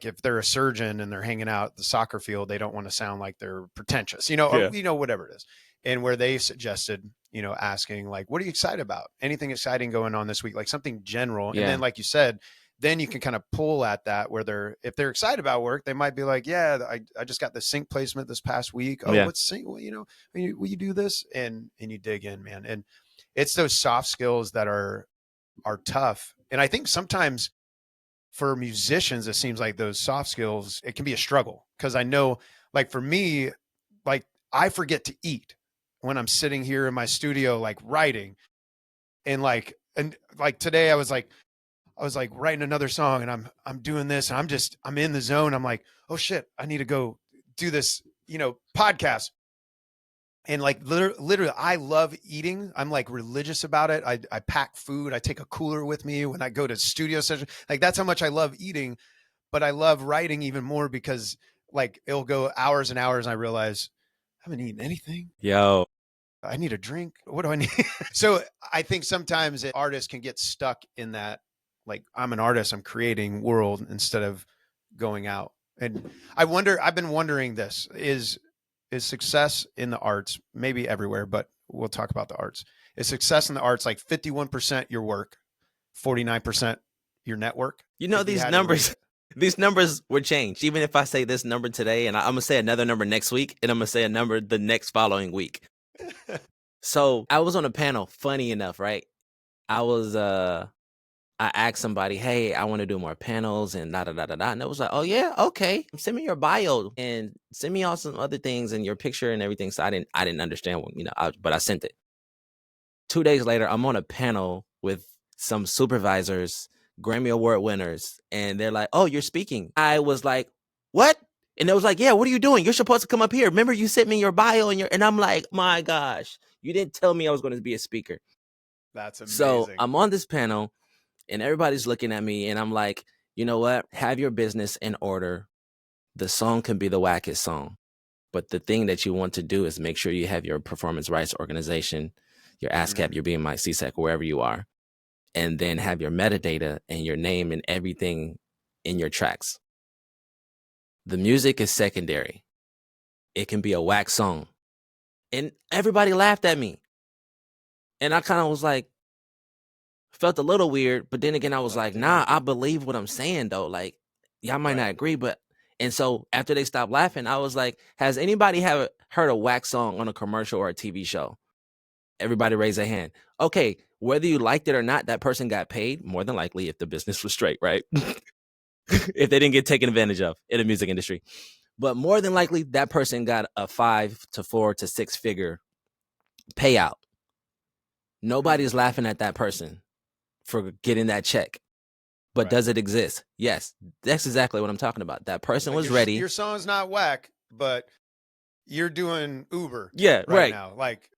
if they're a surgeon and they're hanging out at the soccer field, they don't want to sound like they're pretentious, whatever it is. and where they suggested, asking like, what are you excited about? Anything exciting going on this week? Like something general. And then, like you said, then you can kind of pull at that where if they're excited about work, they might be like, yeah, I just got the sync placement this past week. Oh, what's sync? Well, will you do this? And you dig in, man. And it's those soft skills that are tough. And I think sometimes for musicians, it seems like those soft skills, it can be a struggle. Cause I know, like for me, like I forget to eat when I'm sitting here in my studio, like writing, and like today I was like writing another song, and I'm doing this, and I'm in the zone. I'm like, oh shit, I need to go do this, podcast. And like literally, I love eating. I'm like religious about it. I pack food. I take a cooler with me when I go to studio session. Like that's how much I love eating, but I love writing even more because like it'll go hours and hours. And I realize I haven't eaten anything. Yo, I need a drink. What do I need? So I think sometimes artists can get stuck in that, like I'm an artist, I'm creating world instead of going out. And I've been wondering this is success in the arts, maybe everywhere, but we'll talk about the arts. Is success in the arts like 51% your work, 49% your network? These numbers, these numbers were changed. Even if I say this number today, and I'm going to say another number next week, and I'm going to say a number the next following week. So I was on a panel, funny enough, right? I asked somebody, hey, I want to do more panels and da-da-da-da-da. And it was like, oh, yeah, okay. Send me your bio and send me all some other things and your picture and everything. So I didn't understand, but I sent it. 2 days later, I'm on a panel with some supervisors, Grammy Award winners, and they're like, oh, you're speaking. I was like, what? And it was like, yeah, what are you doing? You're supposed to come up here. Remember, you sent me your bio and I'm like, my gosh, you didn't tell me I was going to be a speaker. That's amazing. So I'm on this panel. And everybody's looking at me, and I'm like, you know what? Have your business in order. The song can be the wackest song, but the thing that you want to do is make sure you have your performance rights organization, your ASCAP, your BMI, CSEC, wherever you are, and then have your metadata and your name and everything in your tracks. The music is secondary. It can be a whack song. And everybody laughed at me. And I kind of was like, felt a little weird, but then again, I was like, nah, I believe what I'm saying though. Like, y'all might not agree, and so after they stopped laughing, I was like, has anybody heard a whack song on a commercial or a TV show? Everybody raised their hand. Okay, whether you liked it or not, that person got paid more than likely if the business was straight, right? If they didn't get taken advantage of in the music industry. But more than likely, that person got a 5 to 4 to 6 figure payout. Nobody's laughing at that person for getting that check. But does it exist? Yes. That's exactly what I'm talking about. That person was ready. Your song's not whack, but you're doing Uber right now. Like,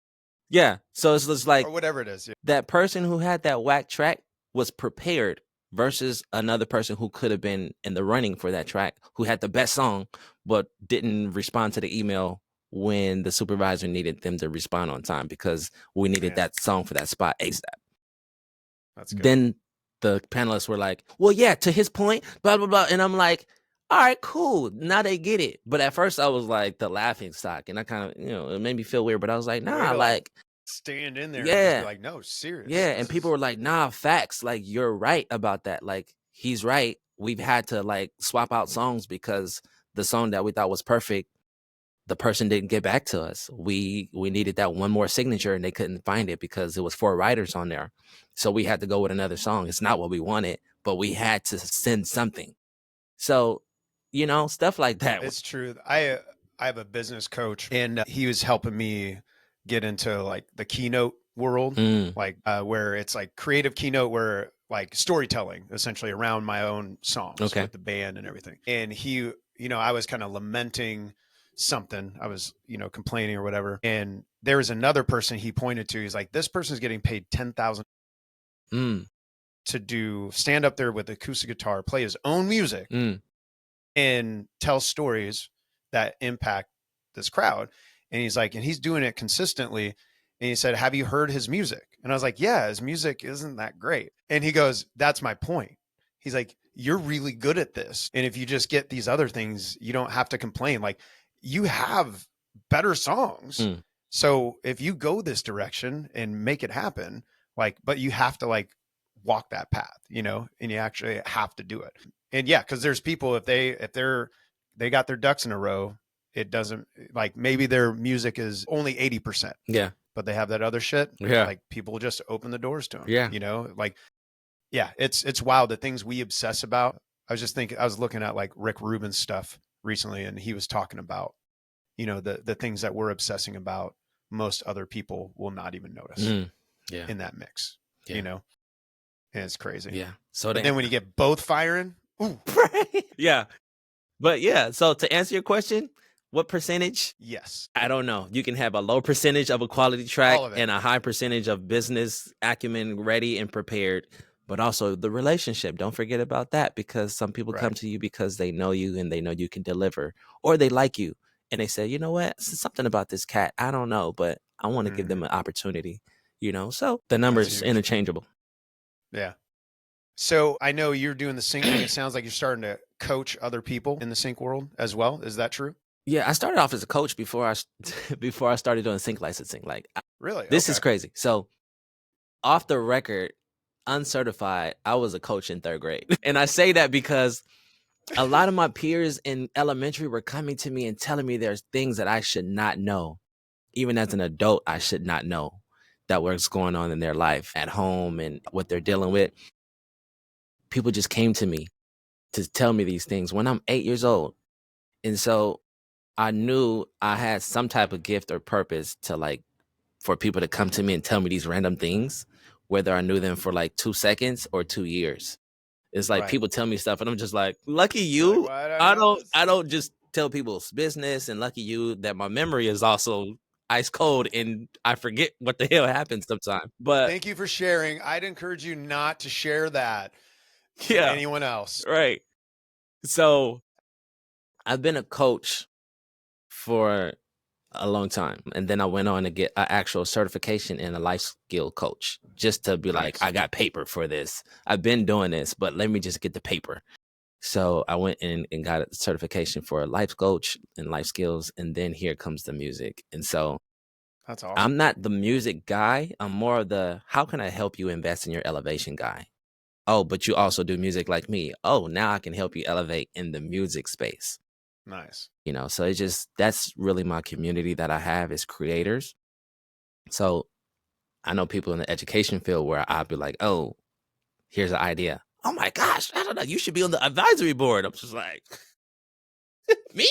yeah. So it's just like, or whatever it is. Yeah. That person who had that whack track was prepared versus another person who could have been in the running for that track, who had the best song, but didn't respond to the email when the supervisor needed them to respond on time because we needed that song for that spot ASAP. That's good. Then the panelists were like, well, yeah, to his point, blah, blah, blah. And I'm like, all right, cool. Now they get it. But at first I was like the laughing stock. And I kind of, it made me feel weird. But I was like, nah, like. Stand in there yeah. And just be like, no, serious. Yeah. And people were like, nah, facts. Like, you're right about that. Like, he's right. We've had to like swap out songs because the song that we thought was perfect, the person didn't get back to us. We needed that one more signature and they couldn't find it because it was 4 writers on there. So we had to go with another song. It's not what we wanted, but we had to send something. So, stuff like that. It's true. I have a business coach and he was helping me get into like the keynote world, like where it's like creative keynote where like storytelling essentially around my own songs with the band and everything. And he, I was kind of lamenting something. I was, complaining or whatever. And there was another person he pointed to. He's like, this person's getting paid $10,000 to do stand up there with acoustic guitar, play his own music and tell stories that impact this crowd. And he's like, and he's doing it consistently. And he said, have you heard his music? And I was like, yeah, his music isn't that great. And he goes, that's my point. He's like, you're really good at this. And if you just get these other things, you don't have to complain. Like, you have better songs, So if you go this direction and make it happen, like, but you have to like walk that path, you know, and you actually have to do it. And yeah, because there's people, if they got their ducks in a row, it doesn't, like, maybe their music is only 80%, Yeah. but they have that other shit. Yeah. Like, people just open the doors to them. Yeah. You know, like, yeah, it's wild the things we obsess about. I was looking at like Rick Rubin's stuff recently, and he was talking about, you know, the things that we're obsessing about, most other people will not even notice Yeah. in that mix, Yeah. you know, and it's crazy. Yeah. So But then when you get both firing, ooh, yeah. But yeah, so to answer your question, what percentage? yes, I don't know. You can have a low percentage of a quality track All of it. and a high percentage of business acumen ready and prepared. But also the relationship. Don't forget about that, because some people come Right. to you because they know you and they know you can deliver, or they like you and they say, you know what, something about this cat, I don't know, but I want to give them an opportunity, you know? So the number That's is huge. interchangeable. Yeah. So I know you're doing the sync thing. It sounds like you're starting to coach other people in the sync world as well. Is that true? Yeah, I started off as a coach before I before I started doing sync licensing. Like, Really? this is Okay. crazy. So off the record, uncertified, I was a coach in 3rd grade. And I say that because a lot of my peers in elementary were coming to me and telling me there's things that I should not know. Even as an adult, I should not know that what's going on in their life at home and what they're dealing with. People just came to me to tell me these things when I'm 8 years old. And so I knew I had some type of gift or purpose to, like, for people to come to me and tell me these random things, whether I knew them for like 2 seconds or 2 years. It's like Right. people tell me stuff and I'm just like, lucky Like, you. why did I know this? I don't just tell people's business, and lucky you that my memory is also ice cold and I forget what the hell happened sometimes. But Thank you for sharing. I'd encourage you not to share that with yeah, anyone else. right. So I've been a coach for a long time, and then I went on to get an actual certification in a life skill coach, just to be like, Nice. I got paper for this. I've been doing this, but let me just get the paper. So I went in and got a certification for a life coach and life skills, and then here comes the music. And so That's awesome. I'm not the music guy. I'm more of the, how can I help you invest in your elevation guy? Oh, but you also do music like me. Oh, now I can help you elevate in the music space. Nice. You know, so it's just, that's really my community that I have, is creators. So I know people in the education field where I'll be like, oh, here's an idea. Oh my gosh, I don't know, you should be on the advisory board. I'm just like, me?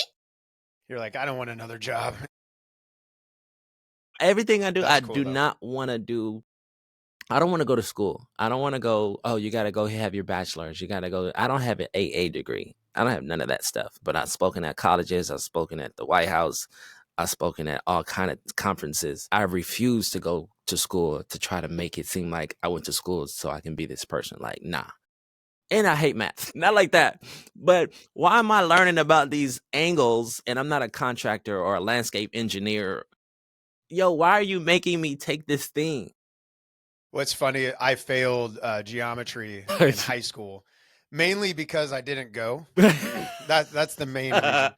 You're like, I don't want another job. Everything I do, That's I cool, do though. not want to do. I don't want to go to school. I don't want to go, oh, you got to go have your bachelor's. You got to go. I don't have an AA degree. I don't have none of that stuff. But I've spoken at colleges. I've spoken at the White House. I've spoken at all kind of conferences. I refuse to go to school to try to make it seem like I went to school so I can be this person. Like, nah. And I hate math. Not like that. But why am I learning about these angles and I'm not a contractor or a landscape engineer? Yo, why are you making me take this thing? What's funny, I failed geometry in high school, mainly because I didn't go. That's the main reason.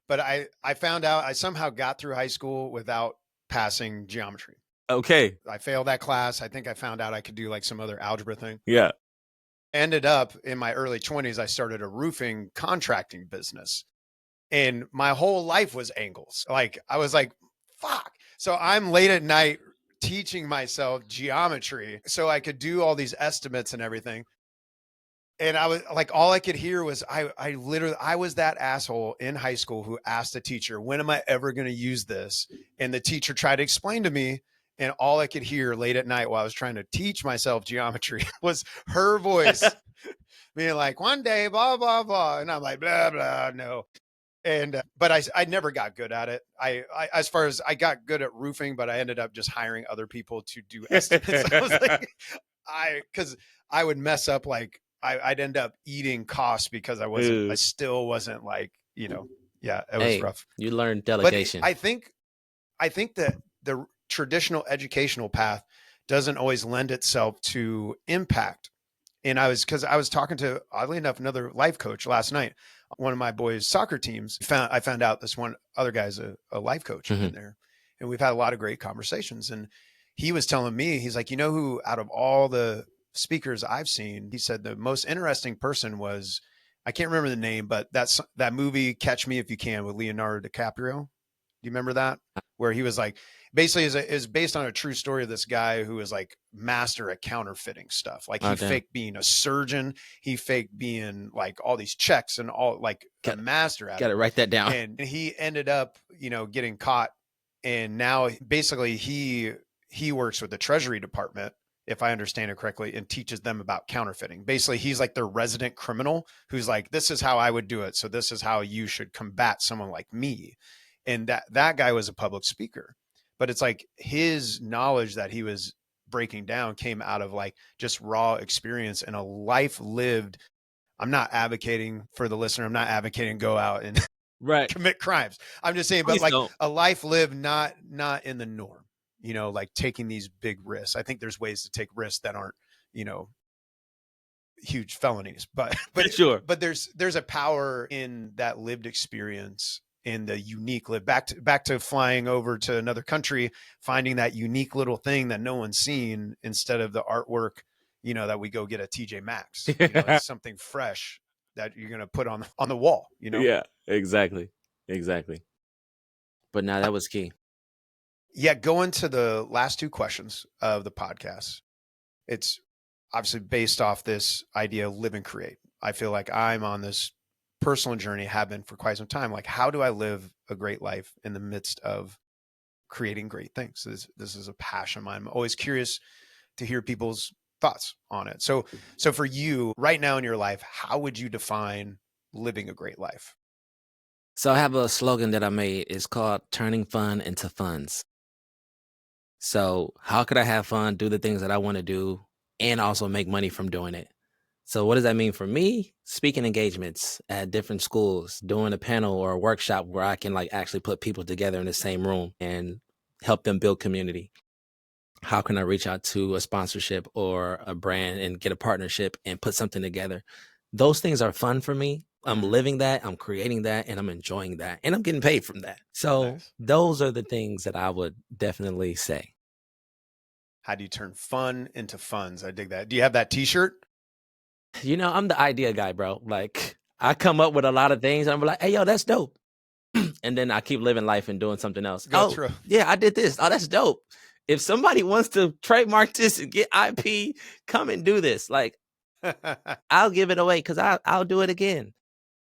But I found out I somehow got through high school without passing geometry. Okay. I failed that class. I think I found out I could do like some other algebra thing. Yeah. Ended up in my early 20s, I started a roofing contracting business. And my whole life was angles. Like, I was like, fuck. So I'm late at night teaching myself geometry so I could do all these estimates and everything. And I was like, all I could hear was, I was that asshole in high school who asked the teacher, when am I ever going to use this? And the teacher tried to explain to me. And all I could hear late at night while I was trying to teach myself geometry was her voice being like, one day, blah, blah, blah. And I'm like, blah, blah, no. And, but I never got good at it. As far as I got good at roofing, but I ended up just hiring other people to do estimates. I was like, cause I would mess up. Like I'd end up eating costs because I still wasn't like, you know, yeah, it was rough. You learned But delegation. I think that the traditional educational path doesn't always lend itself to impact. And I was talking to, oddly enough, another life coach last night. One of my boys' soccer teams, I found out this one other guy's a life coach in there. and we've had a lot of great conversations. And he was telling me, he's like, you know who out of all the speakers I've seen, he said the most interesting person was, I can't remember the name, but that's that movie Catch Me If You Can with Leonardo DiCaprio. Do you remember that? Where he was like, basically is based on a true story of this guy who was like master at counterfeiting stuff. Like he faked being a surgeon. He faked being like all these checks and all, like a master at it. Got to write that down. And he ended up, getting caught. And now basically he works with the Treasury Department, if I understand it correctly, and teaches them about counterfeiting. Basically, he's like their resident criminal who's like, this is how I would do it. So this is how you should combat someone like me. And that guy was a public speaker, but it's like his knowledge that he was breaking down came out of like just raw experience and a life lived. I'm not advocating for the listener. I'm not advocating go out and commit crimes. I'm just saying, but like a life lived, not in the norm, like taking these big risks. I think there's ways to take risks that aren't, huge felonies, but sure. But there's a power in that lived experience and the unique live back to flying over to another country, finding that unique little thing that no one's seen instead of the artwork, that we go get at TJ Maxx. It's something fresh that you're going to put on the wall, Yeah, exactly. But now that was key. Yeah. Going to the last two questions of the podcast. It's obviously based off this idea of live and create. I feel like I'm on this personal journey, have been for quite some time. Like, how do I live a great life in the midst of creating great things? This is a passion of mine. I'm always curious to hear people's thoughts on it. So for you right now in your life, how would you define living a great life? So I have a slogan that I made. It's called turning fun into funds. So how could I have fun, do the things that I want to do, and also make money from doing it? So what does that mean for me? Speaking engagements at different schools, doing a panel or a workshop where I can like actually put people together in the same room and help them build community. How can I reach out to a sponsorship or a brand and get a partnership and put something together? Those things are fun for me. I'm living that, I'm creating that, and I'm enjoying that, and I'm getting paid from that. So nice. Those are the things that I would definitely say. How do you turn fun into funds? I dig that. Do you have that t-shirt? I'm the idea guy, bro. Like I come up with a lot of things and I'm like, hey, yo, that's dope. And then I keep living life and doing something else. True. Yeah, I did this. Oh, that's dope. If somebody wants to trademark this and get IP, come and do this. Like I'll give it away because I'll do it again.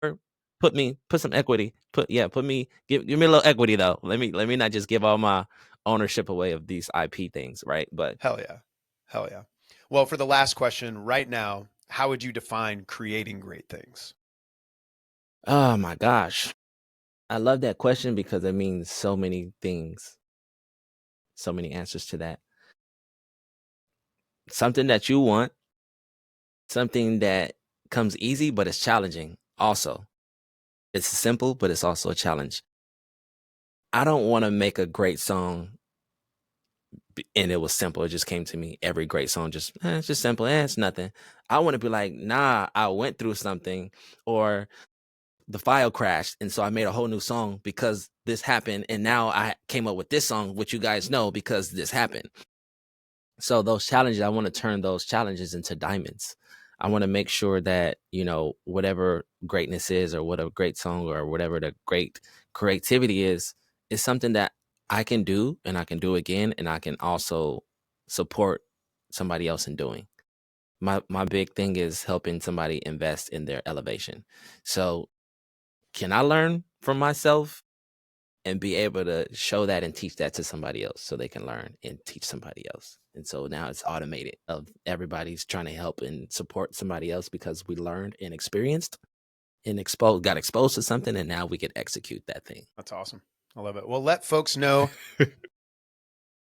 Or put some equity. Give me a little equity though. Let me not just give all my ownership away of these IP things, right? But hell yeah. Well, for the last question right now, how would you define creating great things? Oh my gosh. I love that question because it means so many things. So many answers to that. Something that you want, something that comes easy, but it's challenging also. It's simple, but it's also a challenge. I don't want to make a great song and it was simple. It just came to me. Every great song it's just simple. It's nothing. I want to be like, nah, I went through something or the file crashed. And so I made a whole new song because this happened. And now I came up with this song, which you guys know because this happened. So those challenges, I want to turn those challenges into diamonds. I want to make sure that, whatever greatness is or what a great song or whatever the great creativity is something that I can do and I can do again. And I can also support somebody else in doing. My big thing is helping somebody invest in their elevation. So can I learn from myself and be able to show that and teach that to somebody else so they can learn and teach somebody else? And so now it's automated of everybody's trying to help and support somebody else because we learned and experienced and got exposed to something. And now we can execute that thing. That's awesome. I love it. Well, let folks know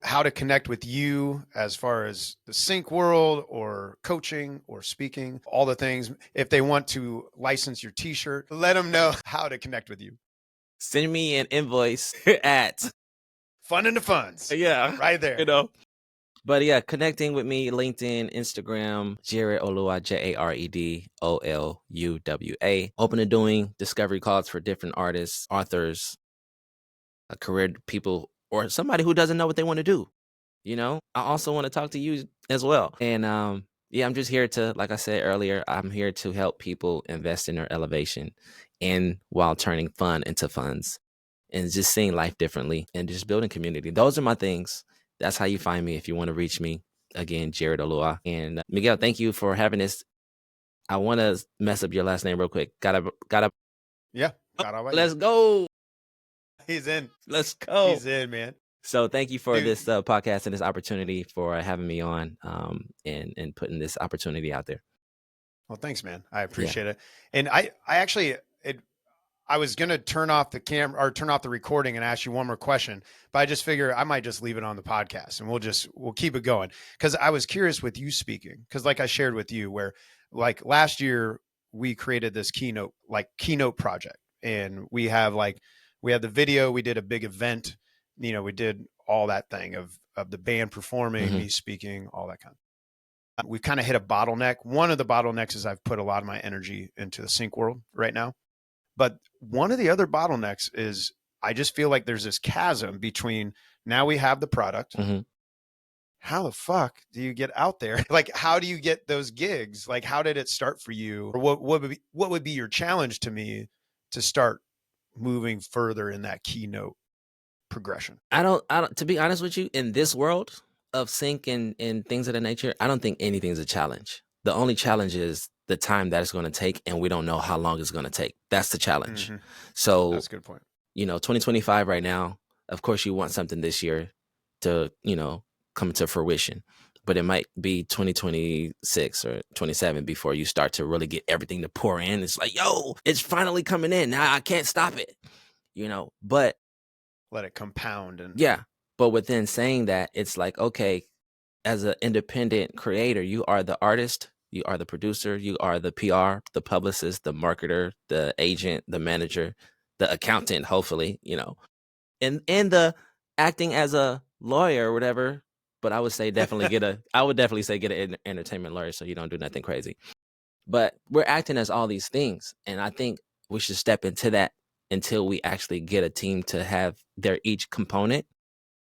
how to connect with you as far as the sync world or coaching or speaking, all the things. If they want to license your t-shirt, let them know how to connect with you. Send me an invoice at Fun into Funds. Yeah. Right there. But yeah, connecting with me, LinkedIn, Instagram, Jared Oluwa, JaredOluwa. Open to doing discovery calls for different artists, authors, career people or somebody who doesn't know what they want to do. I also want to talk to you as well. And yeah, I'm just here to, like I said earlier, I'm here to help people invest in their elevation and while turning fun into funds and just seeing life differently and just building community. Those are my things. That's how you find me if you want to reach me. Again, Jared Oluwa. And Miguel, thank you for having this. I want to mess up your last name real quick. Gotta. Yeah. Let's go. He's in. Let's go. He's in, man. So thank you for this podcast and this opportunity for having me on and putting this opportunity out there. Well, thanks, man. I appreciate it. And I was going to turn off the camera or turn off the recording and ask you one more question, but I just figure I might just leave it on the podcast and we'll keep it going. Cause I was curious with you speaking. Cause like I shared with you where like last year we created this keynote project and we had the video, we did a big event, we did all that thing of the band performing, me speaking, all that kind of. We've kind of hit a bottleneck. One of the bottlenecks is I've put a lot of my energy into the sync world right now. But one of the other bottlenecks is I just feel like there's this chasm between now we have the product. How the fuck do you get out there? Like, how do you get those gigs? Like, how did it start for you? Or what would be your challenge to me to start moving further in that keynote progression? I don't, to be honest with you, in this world of sync and things of that nature, I don't think anything's a challenge. The only challenge is the time that it's going to take, and we don't know how long it's going to take. That's the challenge. So that's a good point. 2025 right now, of course you want something this year to, come to fruition, but it might be 2026 or 27 before you start to really get everything to pour in. It's like, yo, it's finally coming in. Now I can't stop it, but let it compound. And yeah. But within saying that, it's like, okay, as an independent creator, you are the artist, you are the producer, you are the PR, the publicist, the marketer, the agent, the manager, the accountant, hopefully, and the acting as a lawyer or whatever. But I would say definitely get an entertainment lawyer so you don't do nothing crazy. But we're acting as all these things. And I think we should step into that until we actually get a team to have their each component.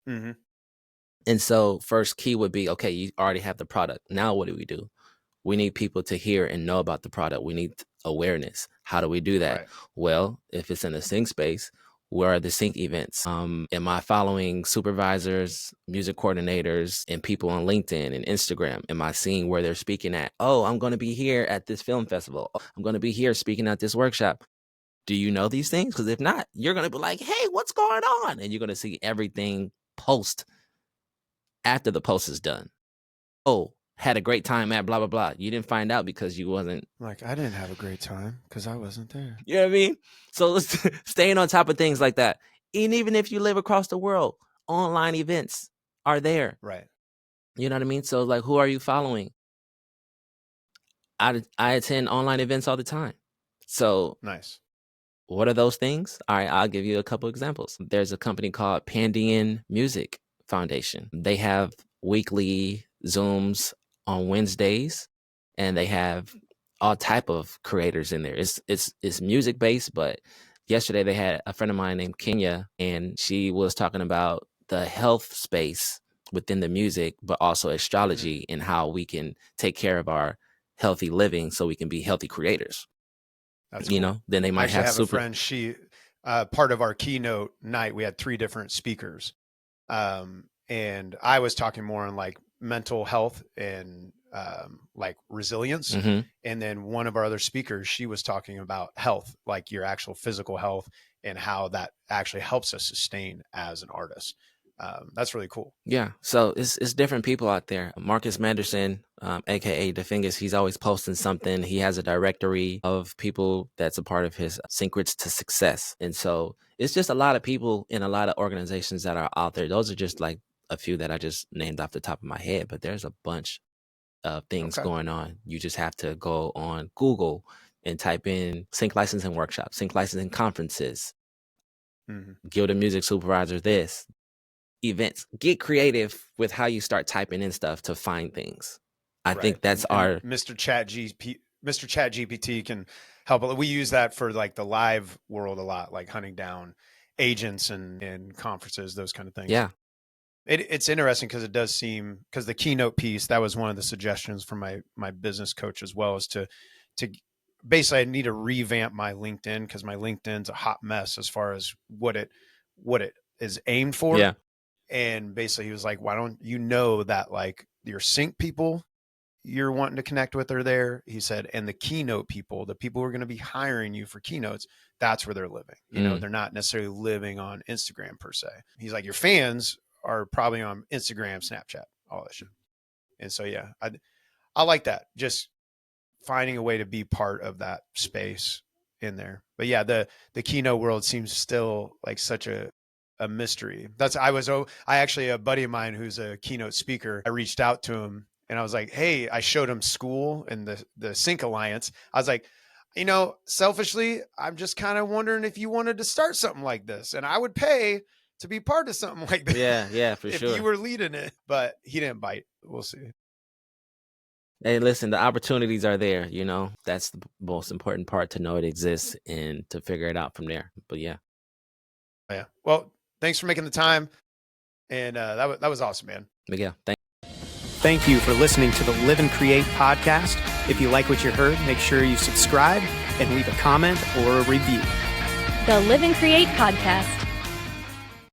And so first key would be, okay, you already have the product. Now what do? We need people to hear and know about the product. We need awareness. How do we do that? Right. Well, if it's in the sync space, where are the sync events? Am I following supervisors, music coordinators, and people on LinkedIn and Instagram? Am I seeing where they're speaking at? Oh, I'm going to be here at this film festival. I'm going to be here speaking at this workshop. Do you know these things? Because if not, you're going to be like, hey, what's going on? And you're going to see everything post after the post is done. Oh, had a great time at blah, blah, blah. You didn't find out because you wasn't. Like, I didn't have a great time because I wasn't there. You know what I mean? So let's staying on top of things like that. And even if you live across the world, online events are there. Right. You know what I mean? So like, who are you following? I attend online events all the time. So nice. What are those things? All right, I'll give you a couple examples. There's a company called Pandian Music Foundation. They have weekly Zooms on Wednesdays, and they have all type of creators in there. It's music based, but yesterday they had a friend of mine named Kenya, and she was talking about the health space within the music, but also astrology and how we can take care of our healthy living so we can be healthy creators. That's cool. Then they might have a friend. She part of our keynote night, we had 3 different speakers. And I was talking more on like mental health and like resilience. And then one of our other speakers, she was talking about health, like your actual physical health and how that actually helps us sustain as an artist. That's really cool. Yeah. So it's different people out there. Marcus Manderson, aka The Fingers, he's always posting something. He has a directory of people that's a part of his Secrets to Success. And so it's just a lot of people in a lot of organizations that are out there. Those are just like a few that I just named off the top of my head, but there's a bunch of things going on. You just have to go on Google and type in sync licensing workshops, sync licensing conferences, Guild of Music Supervisors, this. Events. Get creative with how you start typing in stuff to find things. I think that's our Mr. Chat GPT can help. We use that for like the live world a lot, like hunting down. agents and conferences, those kind of things. Yeah. It's interesting because it does seem, because the keynote piece, that was one of the suggestions from my business coach as well, is to basically I need to revamp my LinkedIn, because my LinkedIn's a hot mess as far as what it is aimed for. Yeah. And basically he was like, why don't you know that like your sync people you're wanting to connect with are there, he said, and the keynote people, the people who are going to be hiring you for keynotes, that's where they're living. You know, they're not necessarily living on Instagram per se. He's like, your fans are probably on Instagram, Snapchat, all that shit. And so, yeah, I like that. Just finding a way to be part of that space in there. But yeah, the keynote world seems still like such a mystery. I actually, a buddy of mine who's a keynote speaker, I reached out to him and I was like, hey, I showed him school and the Sync Alliance. I was like, you know, selfishly, I'm just kind of wondering if you wanted to start something like this, and I would pay to be part of something like this. Yeah, for sure. If you were leading it, but he didn't bite. We'll see. Hey, listen, the opportunities are there, you know. That's the most important part, to know it exists and to figure it out from there. But yeah. Yeah. Well, thanks for making the time. And that was awesome, man. Miguel, Thank you for listening to the Live and Create podcast. If you like what you heard, make sure you subscribe and leave a comment or a review. The Live and Create podcast.